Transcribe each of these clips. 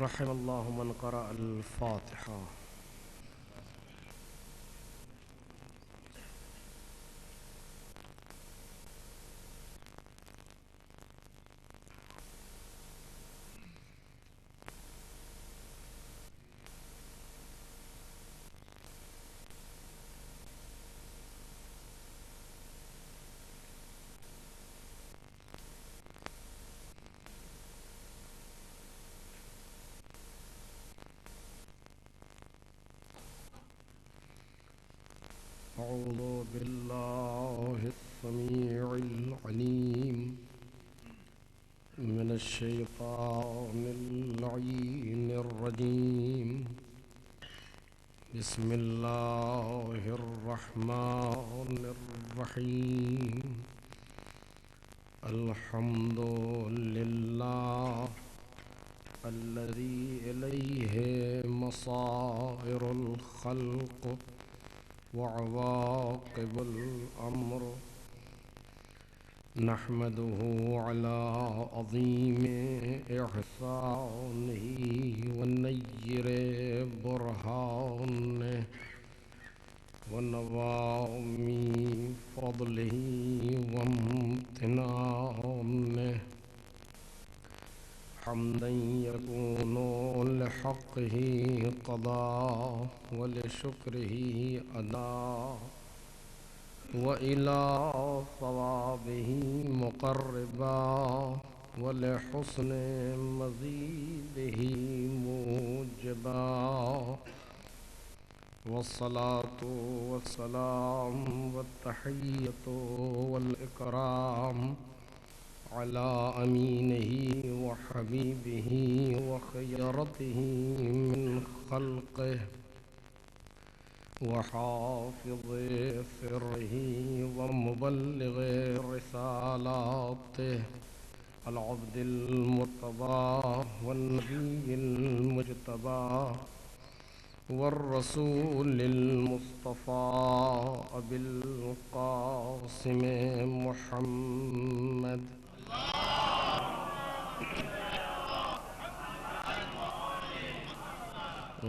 رحم الله من قرأ الفاتحة. أعوذ بالله السميع العليم من الشيطان اللعين الرجيم. بسم الله الرحمن الرحيم. الحمد لله الذي إليه مصائر الخلق وعواقب الأمر. نحمده على عظيم إحسانه ونير برهانه ونوام فضله وامتنانه. حمدا يكون لحقه قضاء ولشكره أداء وإلى صوابه مقربا ولحسن مزيده موجبا. والصلاة والسلام والتحية والإكرام على أمينه وحبيبه وخيرته من خلقه وحافظ سره ومبلغ رسالاته العبد المرتضى والنبي المجتبى والرسول المصطفى أبي القاسم محمد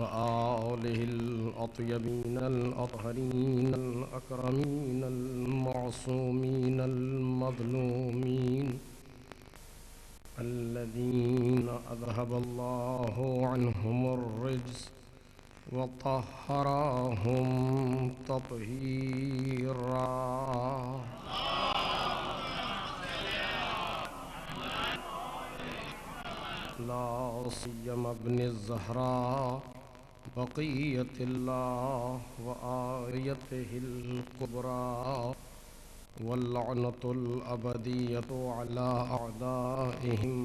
وآله الأطيبين الأطهرين الأكرمين المعصومين المظلومين الذين أذهب الله عنهم الرجس وطهرهم تطهيرا. لا سيما ابن الزهراء بقية الله وآيته الكبرى واللعنة الأبدية على أعدائهم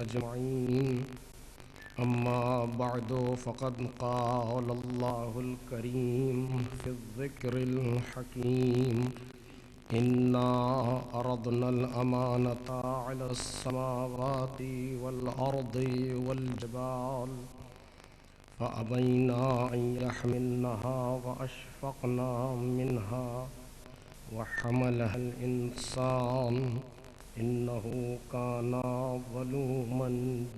أجمعين. أما بعد فقد قال الله الكريم في الذكر الحكيم: إنا عرضنا الأمانة على السماوات والأرض والجبال فأبين أن يحملنها وأشفقن منها وحملها الإنسان إنه كان ظلوما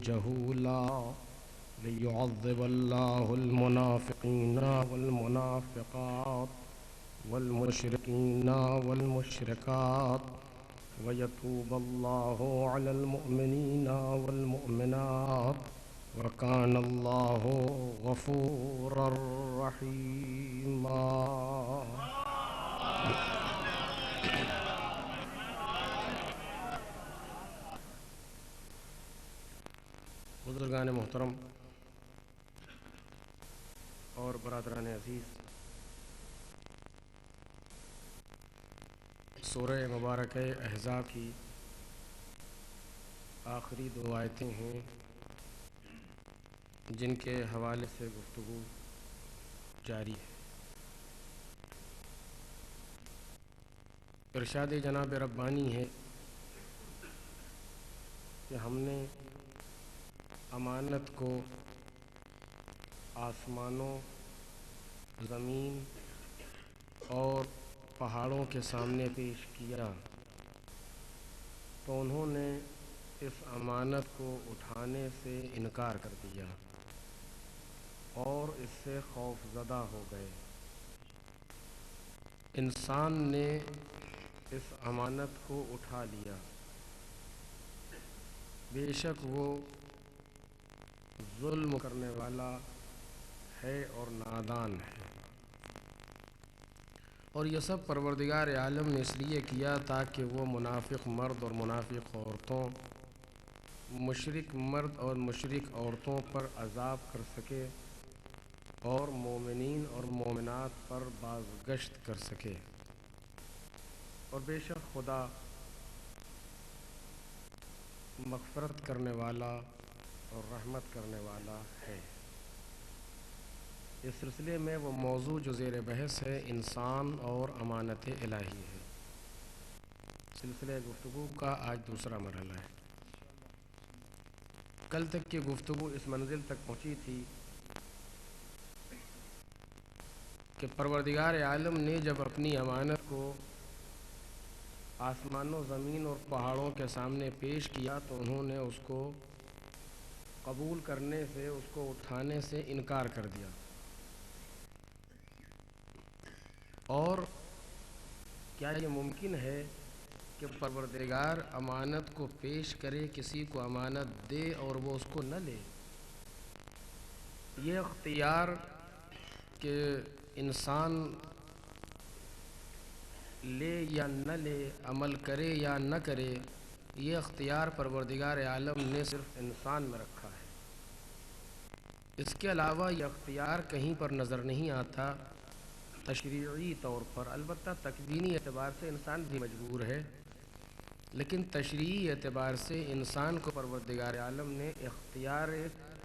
جهولا. ليعذب الله المنافقين والمنافقات والمشركين والمشركات ويتوب الله على المؤمنين والمؤمنات وكان الله غفورا رحيما. بزرگان محترم اور برادران عزیز، سورہ مبارکہ احزاب کی آخری دو آیتیں ہیں جن کے حوالے سے گفتگو جاری ہے۔ ارشاد جناب ربانی ہے کہ ہم نے امانت کو آسمانوں، زمین اور پہاڑوں کے سامنے پیش کیا تو انہوں نے اس امانت کو اٹھانے سے انکار کر دیا۔ اور اس سے خوف زدہ ہو گئے۔ انسان نے اس امانت کو اٹھا لیا، بے شک وہ ظلم کرنے والا ہے اور نادان ہے۔ اور یہ سب پروردگار عالم نے اس لیے کیا تاکہ وہ منافق مرد اور منافق عورتوں، مشرک مرد اور مشرک عورتوں پر عذاب کر سکے اور مومنین اور مومنات پر بازگشت کر سکے۔ اور بے شک خدا مغفرت کرنے والا اور رحمت کرنے والا ہے۔ اس سلسلے میں وہ موضوع جو زیر بحث ہے انسان اور امانت الہی ہے۔ سلسلہ گفتگو کا آج دوسرا مرحلہ ہے۔ کل تک کی گفتگو اس منزل تک پہنچی تھی کہ پروردگار عالم نے جب اپنی امانت کو آسمان و زمین اور پہاڑوں کے سامنے پیش کیا تو انہوں نے اس کو قبول کرنے سے، اس کو اٹھانے سے انکار کر دیا۔ اور کیا یہ ممکن ہے کہ پروردگار امانت کو پیش کرے، کسی کو امانت دے اور وہ اس کو نہ لے؟ یہ اختیار کہ انسان لے یا نہ لے، عمل کرے یا نہ کرے، یہ اختیار پروردگار عالم نے صرف انسان میں رکھا ہے۔ اس کے علاوہ یہ اختیار کہیں پر نظر نہیں آتا تشریعی طور پر۔ البتہ تکوینی اعتبار سے انسان بھی مجبور ہے، لیکن تشریعی اعتبار سے انسان کو پروردگار عالم نے اختیار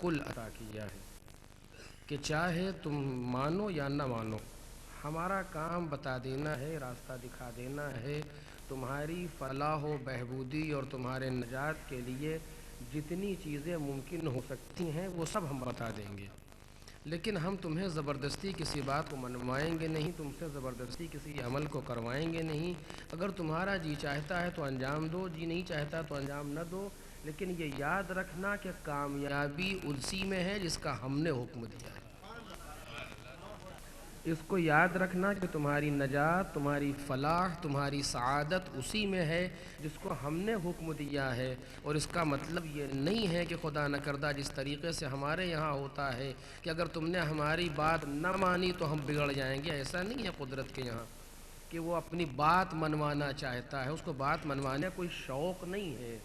کل عطا کیا ہے کہ چاہے تم مانو یا نہ مانو، ہمارا کام بتا دینا ہے، راستہ دکھا دینا ہے، تمہاری فلاح و بہبودی اور تمہارے نجات کے لیے جتنی چیزیں ممکن ہو سکتی ہیں وہ سب ہم بتا دیں گے، لیکن ہم تمہیں زبردستی کسی بات کو منوائیں گے نہیں، تم سے زبردستی کسی عمل کو کروائیں گے نہیں۔ اگر تمہارا جی چاہتا ہے تو انجام دو، جی نہیں چاہتا تو انجام نہ دو، لیکن یہ یاد رکھنا کہ کامیابی اسی میں ہے جس کا ہم نے حکم دیا ہے۔ اس کو یاد رکھنا کہ تمہاری نجات، تمہاری فلاح، تمہاری سعادت اسی میں ہے جس کو ہم نے حکم دیا ہے۔ اور اس کا مطلب یہ نہیں ہے کہ خدا نہ کردہ جس طریقے سے ہمارے یہاں ہوتا ہے کہ اگر تم نے ہماری بات نہ مانی تو ہم بگڑ جائیں گے، ایسا نہیں ہے قدرت کے یہاں کہ وہ اپنی بات منوانا چاہتا ہے، اس کو بات منوانے کا کوئی شوق نہیں ہے۔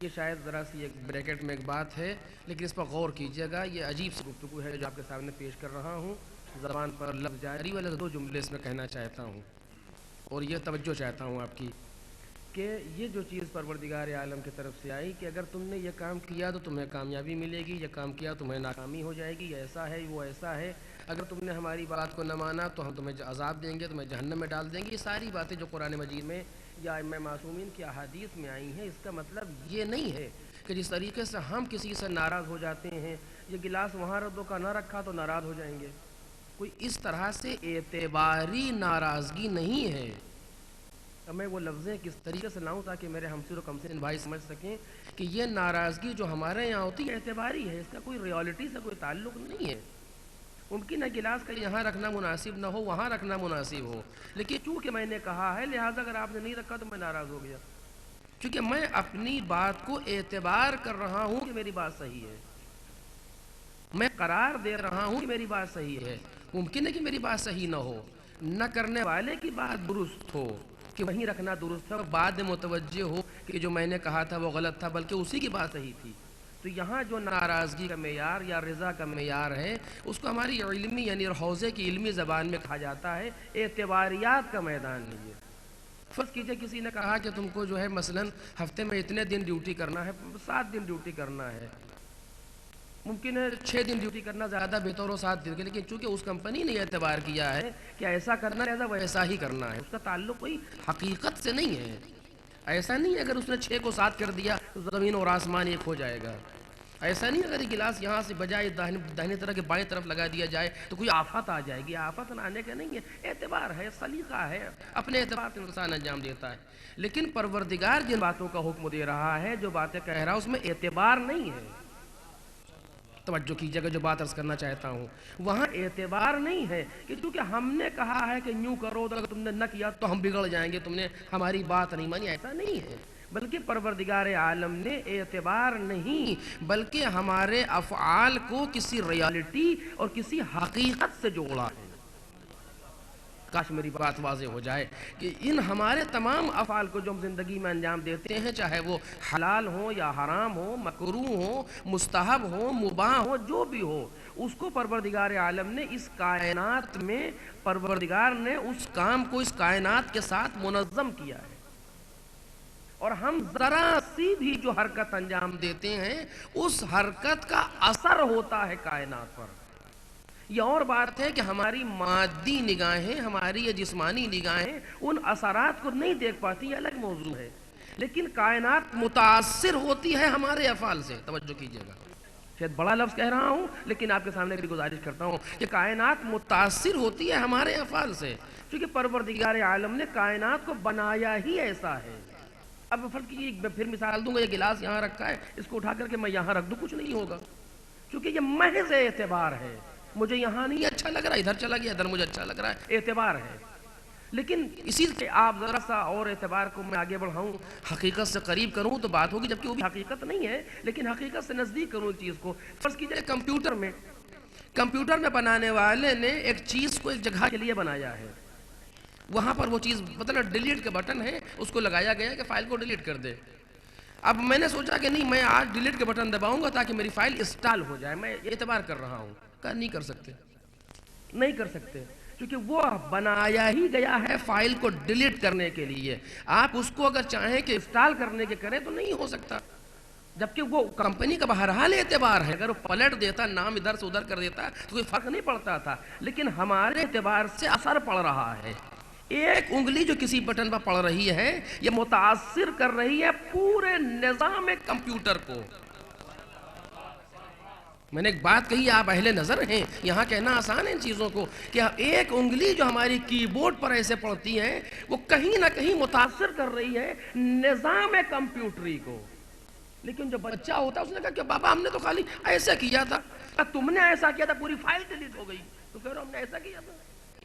یہ شاید ذرا سی ایک بریکٹ میں ایک بات ہے، لیکن اس پر غور کیجیے گا۔ یہ عجیب سی گفتگو ہے جو آپ کے سامنے پیش کر رہا ہوں، زبان پر لفظ جاری والے دو جملے اس میں کہنا چاہتا ہوں، اور یہ توجہ چاہتا ہوں آپ کی کہ یہ جو چیز پروردگار عالم کی طرف سے آئی کہ اگر تم نے یہ کام کیا تو تمہیں کامیابی ملے گی، یہ کام کیا تمہیں ناکامی ہو جائے گی، یہ ایسا ہے وہ ایسا ہے، اگر تم نے ہماری بات کو نہ مانا تو ہم تمہیں عذاب دیں گے، تمہیں جہنم میں ڈال دیں گے۔ یہ ساری باتیں جو قرآن مجید میں یا ائمہ معصومین کی احادیث میں آئی ہیں، اس کا مطلب یہ نہیں ہے کہ جس طریقے سے ہم کسی سے ناراض ہو جاتے ہیں، یہ گلاس وہاں رکھ دو کا نہ رکھا تو ناراض ہو جائیں گے، کوئی اس طرح سے اعتباری ناراضگی نہیں ہے۔ اب میں وہ لفظیں کس طریقے سے لاؤں تاکہ میرے ہمسر و کمسن بھائی سمجھ سکیں کہ یہ ناراضگی جو ہمارے یہاں ہوتی ہے اعتباری ہے، اس کا کوئی ریالٹی سے کوئی تعلق نہیں ہے۔ ممکن ہے گلاس کا یہاں رکھنا مناسب نہ ہو، وہاں رکھنا مناسب ہو، لیکن چونکہ میں نے کہا ہے لہٰذا اگر آپ نے نہیں رکھا تو میں ناراض ہو گیا، کیونکہ میں اپنی بات کو اعتبار کر رہا ہوں کہ میری بات صحیح ہے، میں قرار دے رہا ہوں کہ میری بات صحیح ہے۔ ممکن ہے کہ میری بات صحیح نہ ہو، نہ کرنے والے کی بات درست ہو کہ وہیں رکھنا درست ہے، اور بعد میں متوجہ ہو کہ جو میں نے کہا تھا وہ غلط تھا بلکہ اسی کی بات صحیح تھی۔ تو یہاں جو ناراضگی کا معیار یا رضا کا معیار ہے اس کو ہماری علمی یعنی حوزے کی علمی زبان میں کہا جاتا ہے اعتباریات کا میدان ہے یہ۔ فرض کیجئے کسی نے کہا کہ تم کو جو ہے مثلاً ہفتے میں اتنے دن ڈیوٹی کرنا ہے، 7 دن ڈیوٹی کرنا ہے، ممکن ہے 6 دن ڈیوٹی کرنا زیادہ بہتر ہو 7 دن کے، لیکن چونکہ اس کمپنی نے اعتبار کیا ہے کہ ایسا کرنا ہے ویسا ہی کرنا ہے، اس کا تعلق کوئی حقیقت سے نہیں ہے۔ ایسا نہیں ہے اگر اس نے 6 کو 7 کر دیا تو زمین اور آسمان ایک ہو جائے گا، ایسا نہیں اگر یہ گلاس یہاں سے بجائے داہنی طرف کے بائیں طرف لگا دیا جائے تو کوئی آفت آ جائے گی، آفت نہ آنے کا نہیں ہے، اعتبار ہے، سلیقہ ہے، اپنے اعتبار سے انسان انجام دیتا ہے۔ لیکن پروردگار جن باتوں کا حکم دے رہا ہے، جو باتیں کہہ رہا ہے، اس میں اعتبار نہیں ہے، توجہ کیجیے گا جو بات عرض کرنا چاہتا ہوں، وہاں اعتبار نہیں ہے کہ چونکہ ہم نے کہا ہے کہ یوں کرو تو اگر تم نے نہ کیا تو ہم بگڑ جائیں گے، تم نے ہماری بات نہیں مانی، ایسا نہیں ہے، بلکہ پروردگار عالم نے اعتبار نہیں بلکہ ہمارے افعال کو کسی ریالٹی اور کسی حقیقت سے جوڑا ہے۔ کاش میری بات واضح ہو جائے کہ ان ہمارے تمام افعال کو جو ہم زندگی میں انجام دیتے ہیں، چاہے وہ حلال ہو یا حرام ہو، مکروہ ہو، مستحب ہو، مباح ہو، جو بھی ہو، اس کو پروردگار عالم نے اس کائنات میں، پروردگار نے اس کام کو اس کائنات کے ساتھ منظم کیا ہے، اور ہم ذرا سی بھی جو حرکت انجام دیتے ہیں اس حرکت کا اثر ہوتا ہے کائنات پر۔ یہ اور بات ہے کہ ہماری مادی نگاہیں، ہماری یہ جسمانی نگاہیں ان اثرات کو نہیں دیکھ پاتی، یہ الگ موضوع ہے، لیکن کائنات متاثر ہوتی ہے ہمارے افعال سے۔ توجہ کیجیے گا، شاید بڑا لفظ کہہ رہا ہوں لیکن آپ کے سامنے بھی گزارش کرتا ہوں کہ کائنات متاثر ہوتی ہے ہمارے افعال سے، کیونکہ پروردگار عالم نے کائنات کو بنایا ہی ایسا ہے۔ اب فرض کیجیے، پھر مثال دوں گا، یہ گلاس یہاں رکھا ہے، اس کو اٹھا کر کے میں یہاں رکھ دوں، کچھ نہیں ہوگا، کیونکہ یہ محض اعتبار ہے، مجھے یہاں نہیں اچھا لگ رہا، ادھر چلا گیا، ادھر مجھے اچھا لگ رہا ہے، اعتبار ہے۔ لیکن اسی سے آپ ذرا سا اور اعتبار کو میں آگے بڑھاؤں، حقیقت سے قریب کروں تو بات ہوگی، جبکہ وہ بھی حقیقت نہیں ہے لیکن حقیقت سے نزدیک کروں ایک چیز کو۔ فرض کیجئے کمپیوٹر میں بنانے والے نے ایک چیز کو ایک جگہ کے لیے بنایا ہے، وہاں پر وہ چیز مطلب ڈیلیٹ کے بٹن ہے، اس کو لگایا گیا ہے کہ فائل کو ڈیلیٹ کر دے۔ اب میں نے سوچا کہ نہیں، میں آج ڈیلیٹ کے بٹن دباؤں گا تاکہ میری فائل انسٹال ہو جائے، میں اعتبار کر رہا ہوں، کہا نہیں کر سکتے، کیونکہ وہ بنایا ہی گیا ہے فائل کو ڈیلیٹ کرنے کے لیے۔ آپ اس کو اگر چاہیں کہ انسٹال کرنے کے کریں تو نہیں ہو سکتا، جبکہ وہ کمپنی کا بہرحال اعتبار ہے، اگر وہ پلٹ دیتا، نام ادھر سے ادھر کر دیتا تو کوئی فرق نہیں پڑتا تھا، لیکن ہمارے اعتبار سے اثر پڑ رہا ہے۔ ایک انگلی جو کسی بٹن پر پڑ رہی ہے، یہ متاثر کر رہی ہے پورے نظام کمپیوٹر کو۔ میں نے ایک بات کہی، آپ اہل نظر ہیں، یہاں کہنا آسان ہے ان چیزوں کو، کہ ایک انگلی جو ہماری کی بورڈ پر ایسے پڑتی ہے، وہ کہیں نہ کہیں متاثر کر رہی ہے نظام کمپیوٹری کو۔ لیکن جو بچہ ہوتا ہے اس نے کہا کہ بابا ہم نے تو خالی ایسا کیا تھا، تم نے ایسا کیا تھا پوری فائل ڈیلیٹ ہو گئی، تو کہہ رہے ہم نے ایسا کیا تھا۔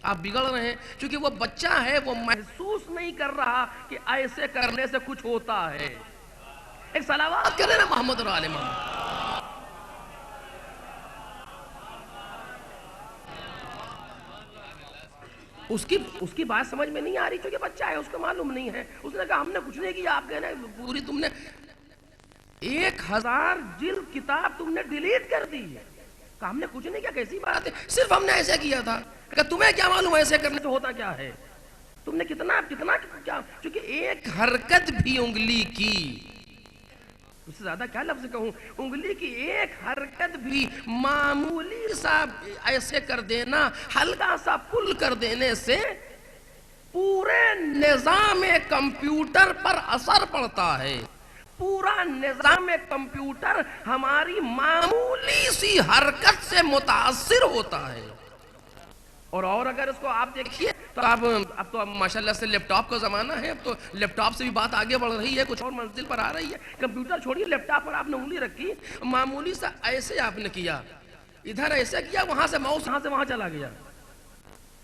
آپ بگڑ رہے ہیں، کیونکہ وہ بچہ ہے، وہ محسوس نہیں کر رہا کہ ایسے کرنے سے کچھ ہوتا ہے۔ ایک صلوات کریں نا محمد اور آل محمد۔ اس کی بات سمجھ میں نہیں آ رہی، کیونکہ بچہ ہے، اس کو معلوم نہیں ہے۔ اس نے کہا ہم نے کچھ نہیں کیا، آپ کہنا پوری تم نے 1000 جلد کتاب تم نے ڈیلیٹ کر دی ہے۔ کہا ہم نے کچھ نہیں کیا، کیسی بات ہے، صرف ہم نے ایسے کیا تھا۔ کہ تمہیں کیا معلوم ایسے کرنے سے ہوتا کیا ہے، تم نے کتنا کیا، چونکہ ایک حرکت بھی انگلی کی، اس سے زیادہ کیا لفظ کہوں، انگلی کی ایک حرکت بھی معمولی سا ایسے کر دینا، ہلکا سا پل کر دینے سے پورے نظام کمپیوٹر پر اثر پڑتا ہے۔ پورا نظام کمپیوٹر ہماری معمولی سی حرکت سے متاثر ہوتا ہے۔ اور اگر اس کو آپ دیکھیے تو اب تو ماشاءاللہ سے لیپ ٹاپ کا زمانہ ہے، اب تو لیپ ٹاپ سے بھی بات آگے بڑھ رہی ہے، کچھ اور منزل پر آ رہی ہے۔ کمپیوٹر چھوڑیے، لیپ ٹاپ پر آپ نے انگلی رکھی، معمولی سا ایسے آپ نے کیا، ادھر ایسے کیا، وہاں سے ماؤس یہاں سے وہاں چلا گیا،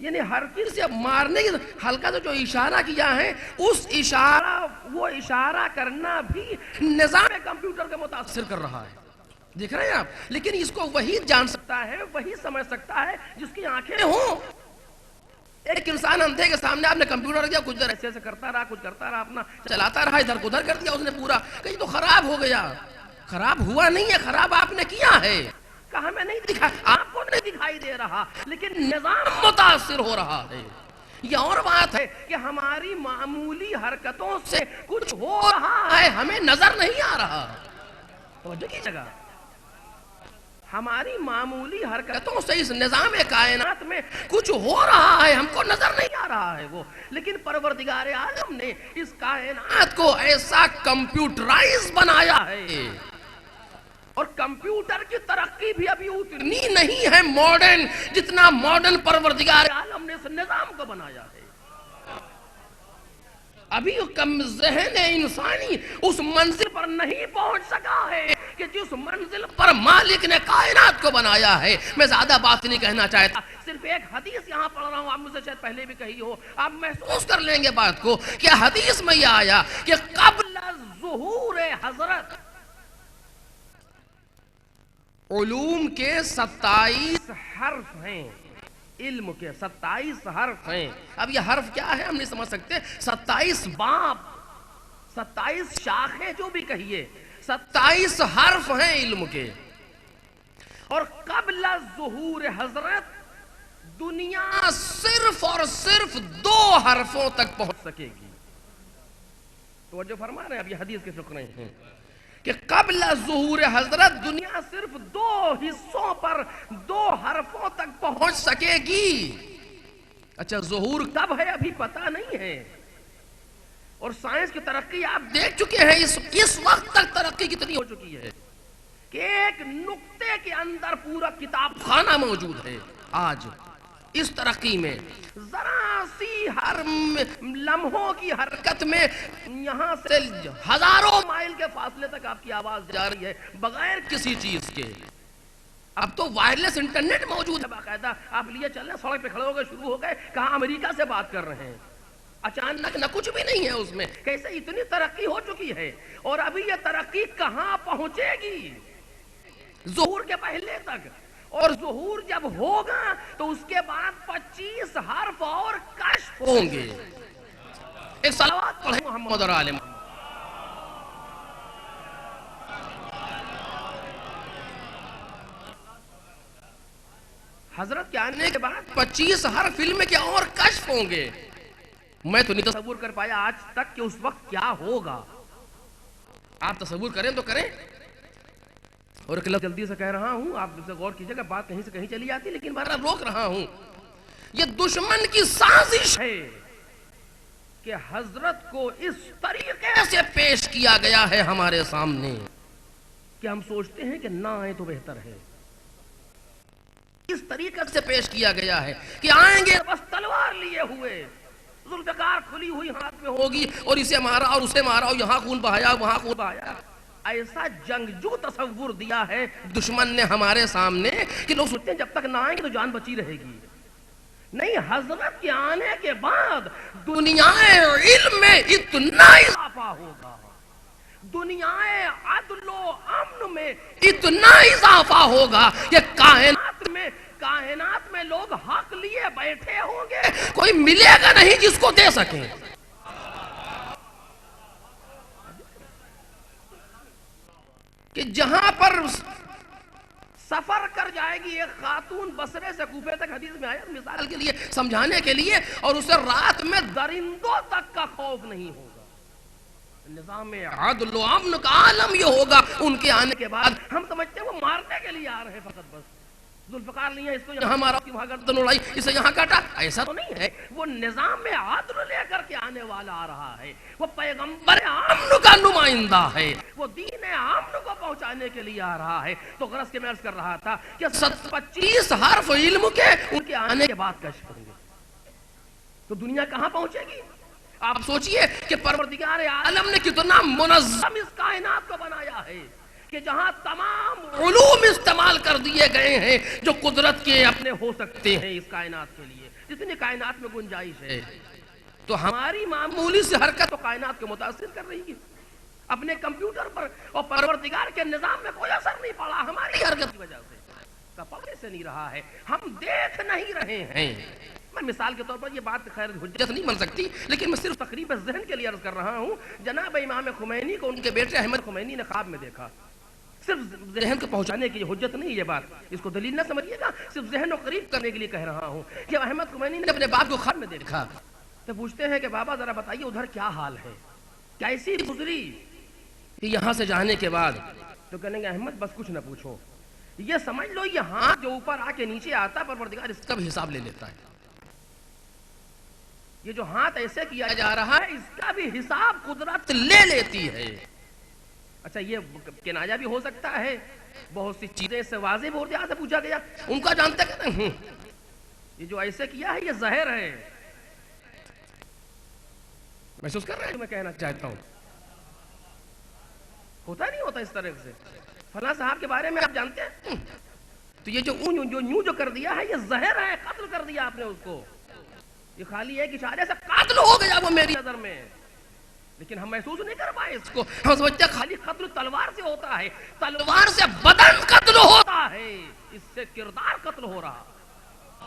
یعنی ہر چیز سے مارنے کی ہلکا جو اشارہ کیا ہے، اس وہ اشارہ کرنا بھی نظام کمپیوٹر کو متاثر کر رہا ہے۔ دیکھ رہے ہیں آپ، لیکن اس کو وہی جان سکتا ہے، وہی سمجھ سکتا ہے جس کی آنکھیں ہوں۔ ایک انسان اندھے کے سامنے آپ نے کمپیوٹر کیا، کچھ دیر ایسے کرتا رہا، کچھ کرتا رہا، اپنا چلاتا رہا، ادھر کو ادھر کر دیا اس نے پورا، کہیں تو خراب ہو گیا۔ خراب ہوا نہیں ہے، خراب آپ نے کیا ہے۔ کہا ہمیں نہیں دکھا، آپ کو نہیں دکھائی دے رہا، لیکن نظام متاثر ہو رہا ہے۔ یہ اور بات ہے کہ ہماری معمولی حرکتوں سے کچھ ہو رہا ہے، ہمیں نظر نہیں آ رہا۔ توجہ کیجیے گا، ہماری معمولی حرکتوں سے اس نظام کائنات میں کچھ ہو رہا ہے، ہم کو نظر نہیں آ رہا ہے وہ، لیکن پروردگار عالم نے اس کائنات کو ایسا کمپیوٹرائز بنایا ہے، اور کمپیوٹر کی ترقی بھی ابھی اتنی نہیں ہے ماڈرن، جتنا ماڈرن پروردگار عالم نے اس نظام کو بنایا ہے۔ ابھی کم ذہن انسانی اس منزل پر نہیں پہنچ سکا ہے کہ جس منزل پر مالک نے کائنات کو بنایا ہے. میں زیادہ بات نہیں کہنا چاہتا, صرف ایک حدیث یہاں پڑھ رہا ہوں, آپ مجھ سے شاید پہلے بھی کہی ہو, آپ محسوس کر لیں گے بات کو کہ حدیث میں یہ آیا کہ قبل ظہور حضرت علوم کے 27 حرف ہیں, علم کے 27 حرف ہیں. اب یہ حرف کیا ہے ہم نہیں سمجھ سکتے. 27 باب, 27 شاخیں جو بھی کہیے, 27 حرف ہیں علم کے. اور قبل ظہور حضرت دنیا صرف اور صرف 2 حرفوں تک پہنچ سکے گی. توجہ فرما رہے ہیں, اب یہ حدیث کے فقرے ہیں کہ قبل ظہور حضرت دنیا صرف 2 حصوں پر 2 حرفوں تک پہنچ سکے گی. اچھا ظہور کب ہے ابھی پتہ نہیں ہے, اور سائنس کی ترقی آپ دیکھ چکے ہیں. اس وقت تک ترقی کتنی ہو چکی ہے کہ ایک نقطے کے اندر پورا کتاب خانہ موجود ہے. آج اس ترقی میں ذرا سی ہر لمحوں کی حرکت میں یہاں سے ہزاروں مائل کے فاصلے تک آپ کی آواز جا رہی ہے بغیر کسی چیز کے. اب تو وائرلیس انٹرنیٹ موجود ہے باقاعدہ, آپ لیے چلیں, سڑک پہ کھڑے ہو گئے, شروع ہو گئے, کہاں امریکہ سے بات کر رہے ہیں. اچانک نہ کچھ بھی نہیں ہے اس میں, کیسے اتنی ترقی ہو چکی ہے. اور ابھی یہ ترقی کہاں پہنچے گی؟ ظہور کے پہلے تک. اور ظہور جب ہوگا تو اس کے بعد 25 حرف اور کشف ہوں گے. ایک صلوات پڑھیں محمد اور آل محمد. حضرت کے آنے کے بعد 25 حرف علم کے اور کشف ہوں گے. میں تو نہیں تصور کر پایا آج تک کہ اس وقت کیا ہوگا. آپ تصور کریں تو کریں. اور ایک لفظ جلدی سے کہہ رہا ہوں, آپ سے غور کیجئے گا, بات کہیں سے کہیں چلی جاتی, لیکن بہرحال روک رہا ہوں. یہ دشمن کی سازش ہے کہ حضرت کو اس طریقے سے پیش کیا گیا ہے ہمارے سامنے کہ ہم سوچتے ہیں کہ نہ آئے تو بہتر ہے. اس طریقے سے پیش کیا گیا ہے کہ آئیں گے بس تلوار لیے ہوئے, ذوالفقار کھلی ہوئی ہاتھ میں ہوگی, اور اسے مارا اور اسے مارا, اور یہاں خون بہایا وہاں خون بہایا. ایسا جنگجو تصور دیا ہے دشمن نے ہمارے سامنے کہ لوگ سوچتے ہیں جب تک نہ آئیں گے تو جان بچی رہے گی. نہیں, حضرت کے آنے کے بعد دنیا علم میں اتنا اضافہ ہوگا, دنیا عدل و امن میں اتنا اضافہ ہوگا کہ کائنات میں لوگ حق لیے بیٹھے ہوں گے, کوئی ملے گا نہیں جس کو دے سکیں. کہ جہاں پر سفر کر جائے گی ایک خاتون بصرے سے کوفے تک, حدیث میں آیا مثال کے لیے سمجھانے کے لیے, اور اسے رات میں درندوں تک کا خوف نہیں ہوگا. نظام عدل و امن کا عالم یہ ہوگا ان کے آنے کے بعد. ہم سمجھتے ہیں وہ مارنے کے لیے آ رہے ہیں فقط, بس ذوالفقار نہیں ہے, اس کو یہاں مارا, وہاں گردن اڑائی, اسے یہاں کاٹا. ایسا تو نہیں ہے. وہ نظام عدل لے کر کے آنے والا آ رہا ہے, وہ پیغمبر امن کا نمائندہ ہے, وہ دین امن کو پہنچانے کے لیے آ رہا ہے. تو غرض کے میں عرض کر رہا تھا کہ 25 حرف علم کے ان کے آنے کے بعد کشف کریں گے تو دنیا کہاں پہنچے گی. آپ سوچئے کہ پروردگار عالم نے کتنا منظم اس کائنات کو بنایا ہے کہ جہاں تمام علوم استعمال کر دیے گئے ہیں جو قدرت کے اپنے ہو سکتے ہیں اس کائنات کے لیے, جتنی کائنات میں گنجائش ہے. تو ہماری معمولی سے حرکت تو کائنات کو متاثر کر رہی ہے اپنے کمپیوٹر پر, اور پروردگار کے نظام میں کوئی اثر نہیں پڑا ہماری حرکت کی وجہ سے. کپڑے سے نہیں رہا ہے, ہم دیکھ نہیں رہے ہیں. میں مثال کے طور پر, یہ بات خیر حجت نہیں بن سکتی, لیکن میں صرف تقریب ذہن کے لیے عرض کر رہا ہوں. جناب امام خمینی کو ان کے بیٹے احمد خمینی نے خواب میں دیکھا. صرف ذہن کو پہنچانے کی حجت نہیں یہ بات, اس کو دلیل نہ سمجھیے گا, صرف ذہن کو قریب کرنے کے لیے کہہ رہا ہوں کہ احمد خمینی نے اپنے باپ کو خواب میں دیکھا. تو پوچھتے ہیں کہ بابا ذرا بتائیے ادھر کیا حال ہے, کیسی گزری کہ یہاں سے جانے کے بعد. تو کہیں گے احمد بس کچھ نہ پوچھو, یہ سمجھ لو یہ ہاتھ جو اوپر آ کے نیچے آتا پروردگار اس کا بھی حساب لے لیتا ہے. یہ جو ہاتھ ایسے کیا جا رہا ہے اس کا بھی حساب قدرت لے لیتی ہے. اچھا یہ کنایا بھی ہو سکتا ہے, بہت سی چیزیں سے واضح بہت سے پوچھا گیا, ان کا جانتے کہ نہیں یہ جو ایسے کیا ہے یہ زہر ہے. محسوس کر رہے ہیں جو میں کہنا چاہتا ہوں؟ ہوتا نہیں ہوتا اس طرح سے؟ فلاں صاحب کے بارے میں آپ جانتے ہیں، تو یہ جو یوں جو کر دیا ہے یہ زہر ہے، قتل کر دیا آپ نے اس کو، یہ خالی ایک اشارے سے قاتل ہو گیا وہ میری نظر میں، لیکن ہم محسوس نہیں کر پائے اس کو، ہم سمجھتے ہیں خالی قتل تلوار سے ہوتا ہے، تلوار سے بدن قتل ہوتا ہے، اس سے کردار قتل ہو رہا۔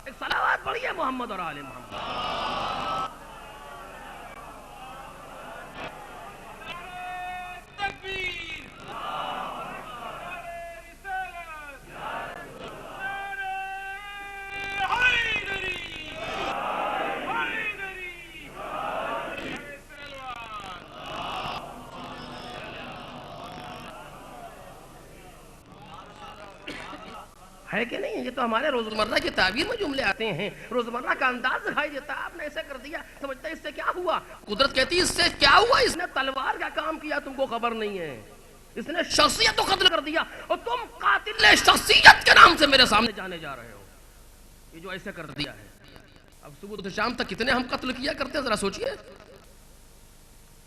ایک صلوات پڑھیے محمد اور آل محمد۔ ہے کہ نہیں؟ یہ تو ہمارے روزمرہ کی تعبیر میں جملے آتے ہیں، روزمرہ کا انداز دکھائی دیتا ہے، آپ نے ایسے کر دیا، سمجھتا ہے اس سے کیا ہوا؟ قدرت کہتی ہے اس سے کیا ہوا؟ اس نے تلوار کا کام کیا، تم کو خبر نہیں ہے، اس نے شخصیت کو قتل کر دیا، اور تم قاتل شخصیت کے نام سے میرے سامنے جانے جا رہے ہو، یہ جو ایسے کر دیا ہے۔ اب صبح سے شام تک کتنے ہم قتل کیا کرتے ہیں، ذرا سوچئے،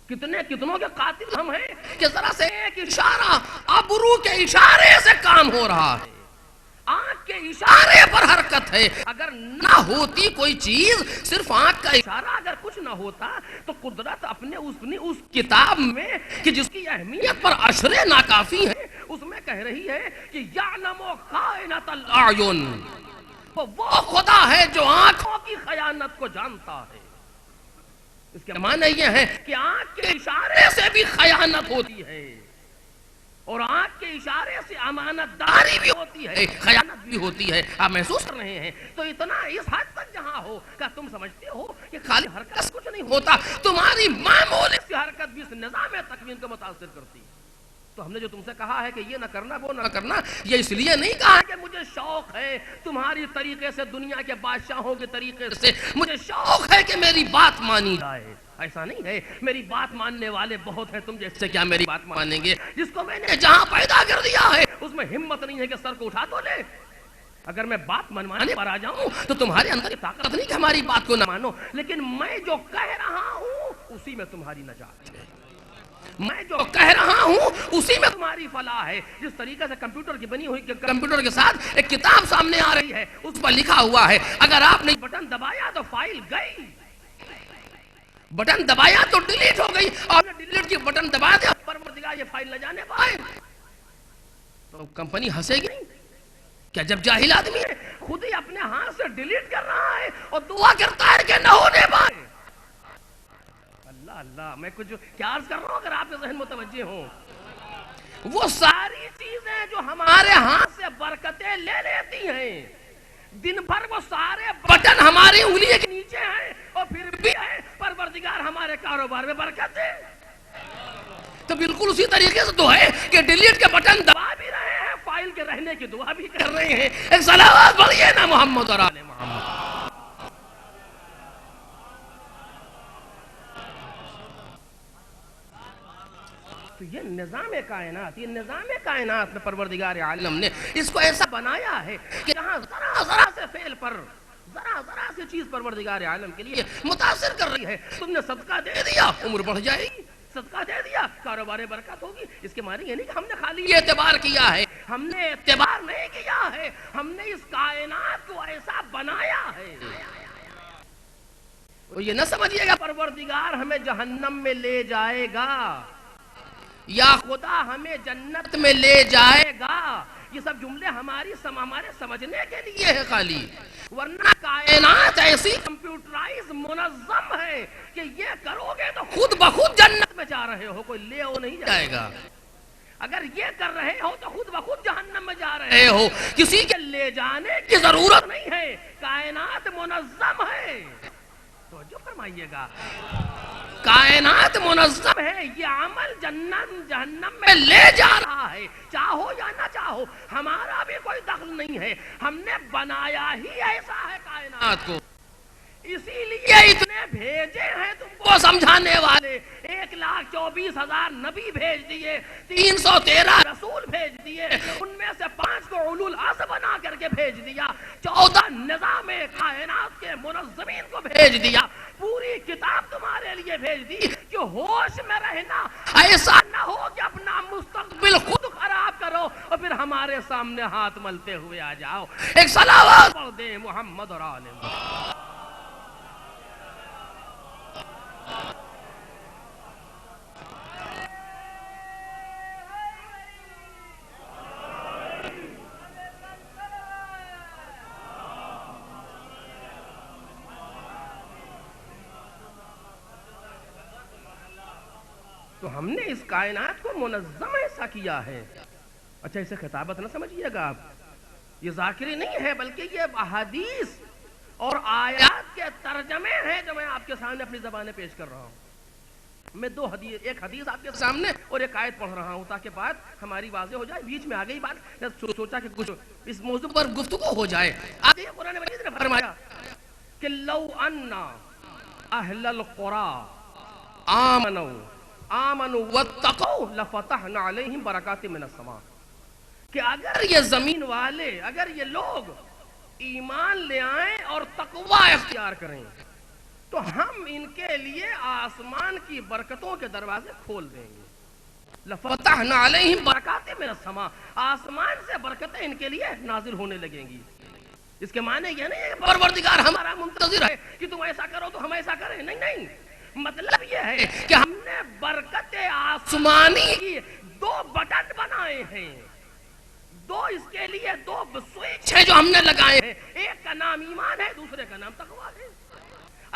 کتنوں کے قاتل ہم ہیں کہ ذرا سے ایک اشارہ، ابرو کے اشارے سے کام ہو رہا ہے، آنکھ کے اشارے پر حرکت ہے۔ اگر نہ ہوتی کوئی چیز، صرف آنکھ کا اشارہ اگر کچھ نہ ہوتا تو قدرت اپنے اس کتاب میں کہ جس کی اہمیت پر اشرے ناکافی ہیں، اس میں کہہ رہی ہے کہ یعلم خائنۃ الاعین، وہ خدا ہے جو آنکھوں کی خیانت کو جانتا ہے۔ اس کے معنی یہ ہے کہ آنکھ کے اشارے سے بھی خیانت ہوتی ہے، اور آنکھ کے اشارے سے امانت داری بھی ہوتی ہے، خیانت بھی ہوتی ہے۔ آپ محسوس کر رہے ہیں؟ تو اتنا اس حد تک جہاں ہو کہ تم سمجھتے ہو کہ خالی حرکت کچھ نہیں ہوتا، تمہاری معمولی سی حرکت بھی اس نظام تکوین کو متاثر کرتی ہے۔ تو ہم نے جو تم سے کہا ہے کہ یہ نہ کرنا وہ نہ کرنا، یہ اس لیے نہیں کہا کہ مجھے شوق ہے تمہاری طریقے سے، دنیا کے بادشاہوں کے طریقے سے، مجھے شوق ہے کہ میری بات مانی جائے، ایسا نہیں ہے۔ میری بات ماننے والے بہت ہیں، تم جیسے کیا میری بات مانیں گے؟ جس کو میں نے جہاں پیدا کر دیا ہے اس میں ہمت نہیں ہے کہ سر کو اٹھا تو لے۔ اگر میں بات منوانے پر آ جاؤں تو تمہارے اندر یہ طاقت نہیں کہ ہماری بات کو نہ مانو، لیکن میں جو کہہ رہا ہوں اسی میں تمہاری نجات ہے، میں جو کہہ رہا ہوں اسی میں تمہاری فلاح ہے۔ جس طریقے سے کمپیوٹر کی بنی ہوئی کمپیوٹر کے ساتھ ایک کتاب سامنے آ رہی ہے، اس پر لکھا ہوا ہے، اگر آپ نے بٹن دبایا تو فائل گئی، بٹن دبایا تو ڈیلیٹ ہو گئی، اور ڈیلیٹ کی بٹن دبا دیا پروردگار یہ فائل نہ جانے پائے، تو کمپنی ہنسے گی نہیں؟ کیا جب جاہل آدمی ہے خود ہی اپنے ہاتھ سے ڈیلیٹ کر رہا ہے اور دعا کرتا ہے کہ نہ ہونے پائے؟ اللہ اللہ، میں کچھ کیا عرض کر رہا ہوں اگر آپ کے ذہن متوجہ ہوں؟ وہ ساری چیزیں جو ہمارے ہاتھ سے برکتیں لے لیتی ہیں، دن بھر وہ سارے بٹن ہماری انگلی کے نیچے ہیں، اور پھر بھی ہے پروردگار ہمارے کاروبار میں برکت ہے۔ تو بالکل اسی طریقے سے تو ہے کہ ڈیلیٹ کے بٹن دبا بھی رہے ہیں، فائل کے رہنے کی دعا بھی کر رہے ہیں۔ ایک صلوات پڑھیے نا محمد اور آل محمد۔ تو یہ نظام کائنات، یہ نظام کائنات میں پروردگار عالم نے اس کو ایسا بنایا ہے کہ جہاں ذرا ذرا سے فعل پر، ذرا ذرا سے چیز پروردگار عالم کے لیے متاثر کر رہی ہے۔ تم نے صدقہ دے دیا، عمر بڑھ جائے گی، صدقہ دے دیا، کاروبار برکت ہوگی۔ اس کے معنی یہ نہیں کہ ہم نے خالی یہ اعتبار کیا ہے، ہم نے اعتبار نہیں کیا ہے، ہم نے اس کائنات کو ایسا بنایا ہے۔ اور یہ نہ سمجھیے گا پروردگار ہمیں جہنم میں لے جائے گا یا خدا ہمیں جنت میں لے جائے گا، یہ سب جملے ہمارے سمجھنے کے لیے ہے خالی، ورنہ کائنات ایسی کمپیوٹرائز منظم ہے کہ یہ کرو گے تو خود بخود جنت میں جا رہے ہو، کوئی لے ہو نہیں جائے گا۔ اگر یہ کر رہے ہو تو خود بخود جہنم میں جا رہے ہو، کسی کے لے جانے کی ضرورت نہیں ہے، کائنات منظم ہے۔ توجہ فرمائیے گا، کائنات منظم ہے، یہ عمل جہنم میں لے جا رہا ہے، چاہو یا نہ چاہو، ہمارا بھی کوئی دخل نہیں ہے، ہم نے بنایا ہی ایسا ہے کائنات کو، اسی لیے اتنے بھیجے ہیں تم کو سمجھانے والے، 1,24,000 نبی بھیج دیے، 313 رسول بھیج دیے، ان میں سے 5 کو اولو العزم بنا کر کے بھیج دیا، 14 نظام کائنات کے منظمین کو بھیج دیا، پوری کتاب تمہارے لیے نے بھیج دی کہ ہوش میں رہنا، ایسا نہ ہو کہ اپنا مستقبل خود خراب کرو اور پھر ہمارے سامنے ہاتھ ملتے ہوئے آ جاؤ۔ ایک صلوات پڑھ دے محمد اور آل محمد۔ تو ہم نے اس کائنات کو منظم ایسا کیا ہے۔ اچھا اسے خطابت نہ سمجھیے گا آپ، یہ ذاکری نہیں ہے بلکہ یہ احادیث اور آیات کے ترجمے ہیں جو میں آپ کے سامنے اپنی زبانیں پیش کر رہا ہوں۔ میں ایک حدیث آپ کے سامنے اور ایک آیت پڑھ رہا ہوں تاکہ بات ہماری واضح ہو جائے۔ بیچ میں آ گئی بات، میں سوچا کہ کچھ اس موضوع پر گفتگو ہو جائے۔ آگے قرآن مجید نے فرمایا کہ لو ان اہل القری آمنوا واتقوا لفتحنا علیہم برکات من السماء، کہ اگر یہ زمین والے، اگر یہ لوگ ایمان لے آئیں اور تقوی اختیار کریں تو ہم ان کے لیے آسمان کی برکتوں کے دروازے کھول دیں گے۔ لفتحنا علیہم برکات من السماء، آسمان سے برکتیں ان کے لیے نازل ہونے لگیں گی۔ اس کے معنی یہ نہیں ہے کہ پروردگار ہمارا منتظر ہے کہ تم ایسا کرو تو ہم ایسا کریں، نہیں نہیں، مطلب یہ ہے کہ ہم نے برکت آسمانی کی دو بٹن بنائے ہیں، دو اس کے لیے دو سوئچ ہیں جو ہم نے لگائے ہیں، ایک کا نام ایمان ہے، دوسرے کا نام تقویٰ ہے۔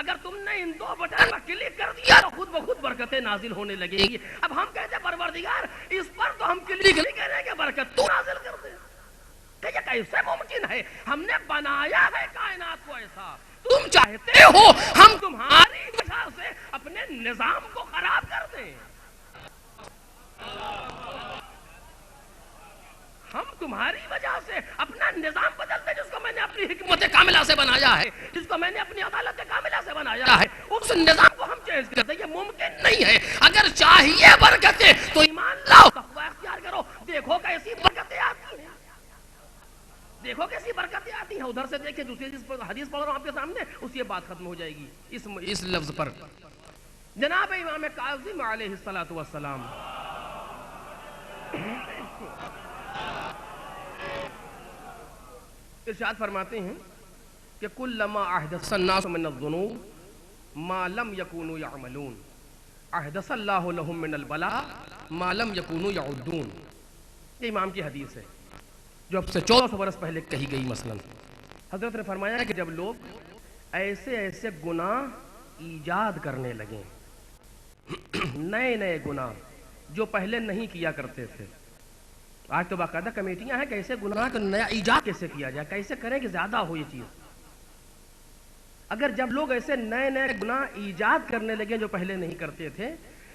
اگر تم نے ان دو بٹن پر کلک کر دیا تو خود بخود برکتیں نازل ہونے لگیں گی۔ اب ہم کہتے ہیں پروردگار اس پر تو ہم کلک نہیں کریں گے، برکت تو نازل کر دے، کہ یہ کیسے ممکن ہے؟ ہم نے بنایا ہے کائنات کو ایسا، تم چاہتے ہو ہم تمہاری وجہ سے اپنے نظام کو خراب کر دیں؟ ہم تمہاری وجہ سے اپنا نظام بدل دیں، جس کو میں نے اپنی حکمت کاملہ سے بنایا ہے، جس کو میں نے اپنی عدالت کاملہ سے بنایا ہے، اس نظام کو ہم چینج کر دیں؟ یہ ممکن نہیں ہے۔ اگر چاہیے برکتیں تو ایمان لاؤ، تقویٰ اختیار کرو، دیکھو کیسی برکتیں آتی ہیں، دیکھو کیسی برکتیں آتی ہیں۔ ادھر سے دیکھیں، دوسری حدیث پڑھ رہا ہوں آپ کے سامنے، اس یہ بات ختم ہو جائے گی اس لفظ پر۔ جناب امام کاظم علیہ السلام ارشاد فرماتے ہیں کہ کلما احدث الناس من الذنوب ما لم يكونوا يعملون احدث اللہ لهم من البلاء ما لم يكونوا يعدون۔ یہ امام کی حدیث ہے جو اب سے 1400 برس پہلے کہی گئی۔ مثلا حضرت نے فرمایا کہ جب لوگ ایسے ایسے گناہ ایجاد کرنے لگیں، نئے نئے گناہ جو پہلے نہیں کیا کرتے تھے، آج تو باقاعدہ کمیٹیاں ہیں کہ ایسے گناہ کا نیا ایجاد کیسے کیا جائے، کیسے کریں کہ زیادہ ہو یہ چیز۔ اگر جب لوگ ایسے نئے نئے گناہ ایجاد کرنے لگے جو پہلے نہیں کرتے تھے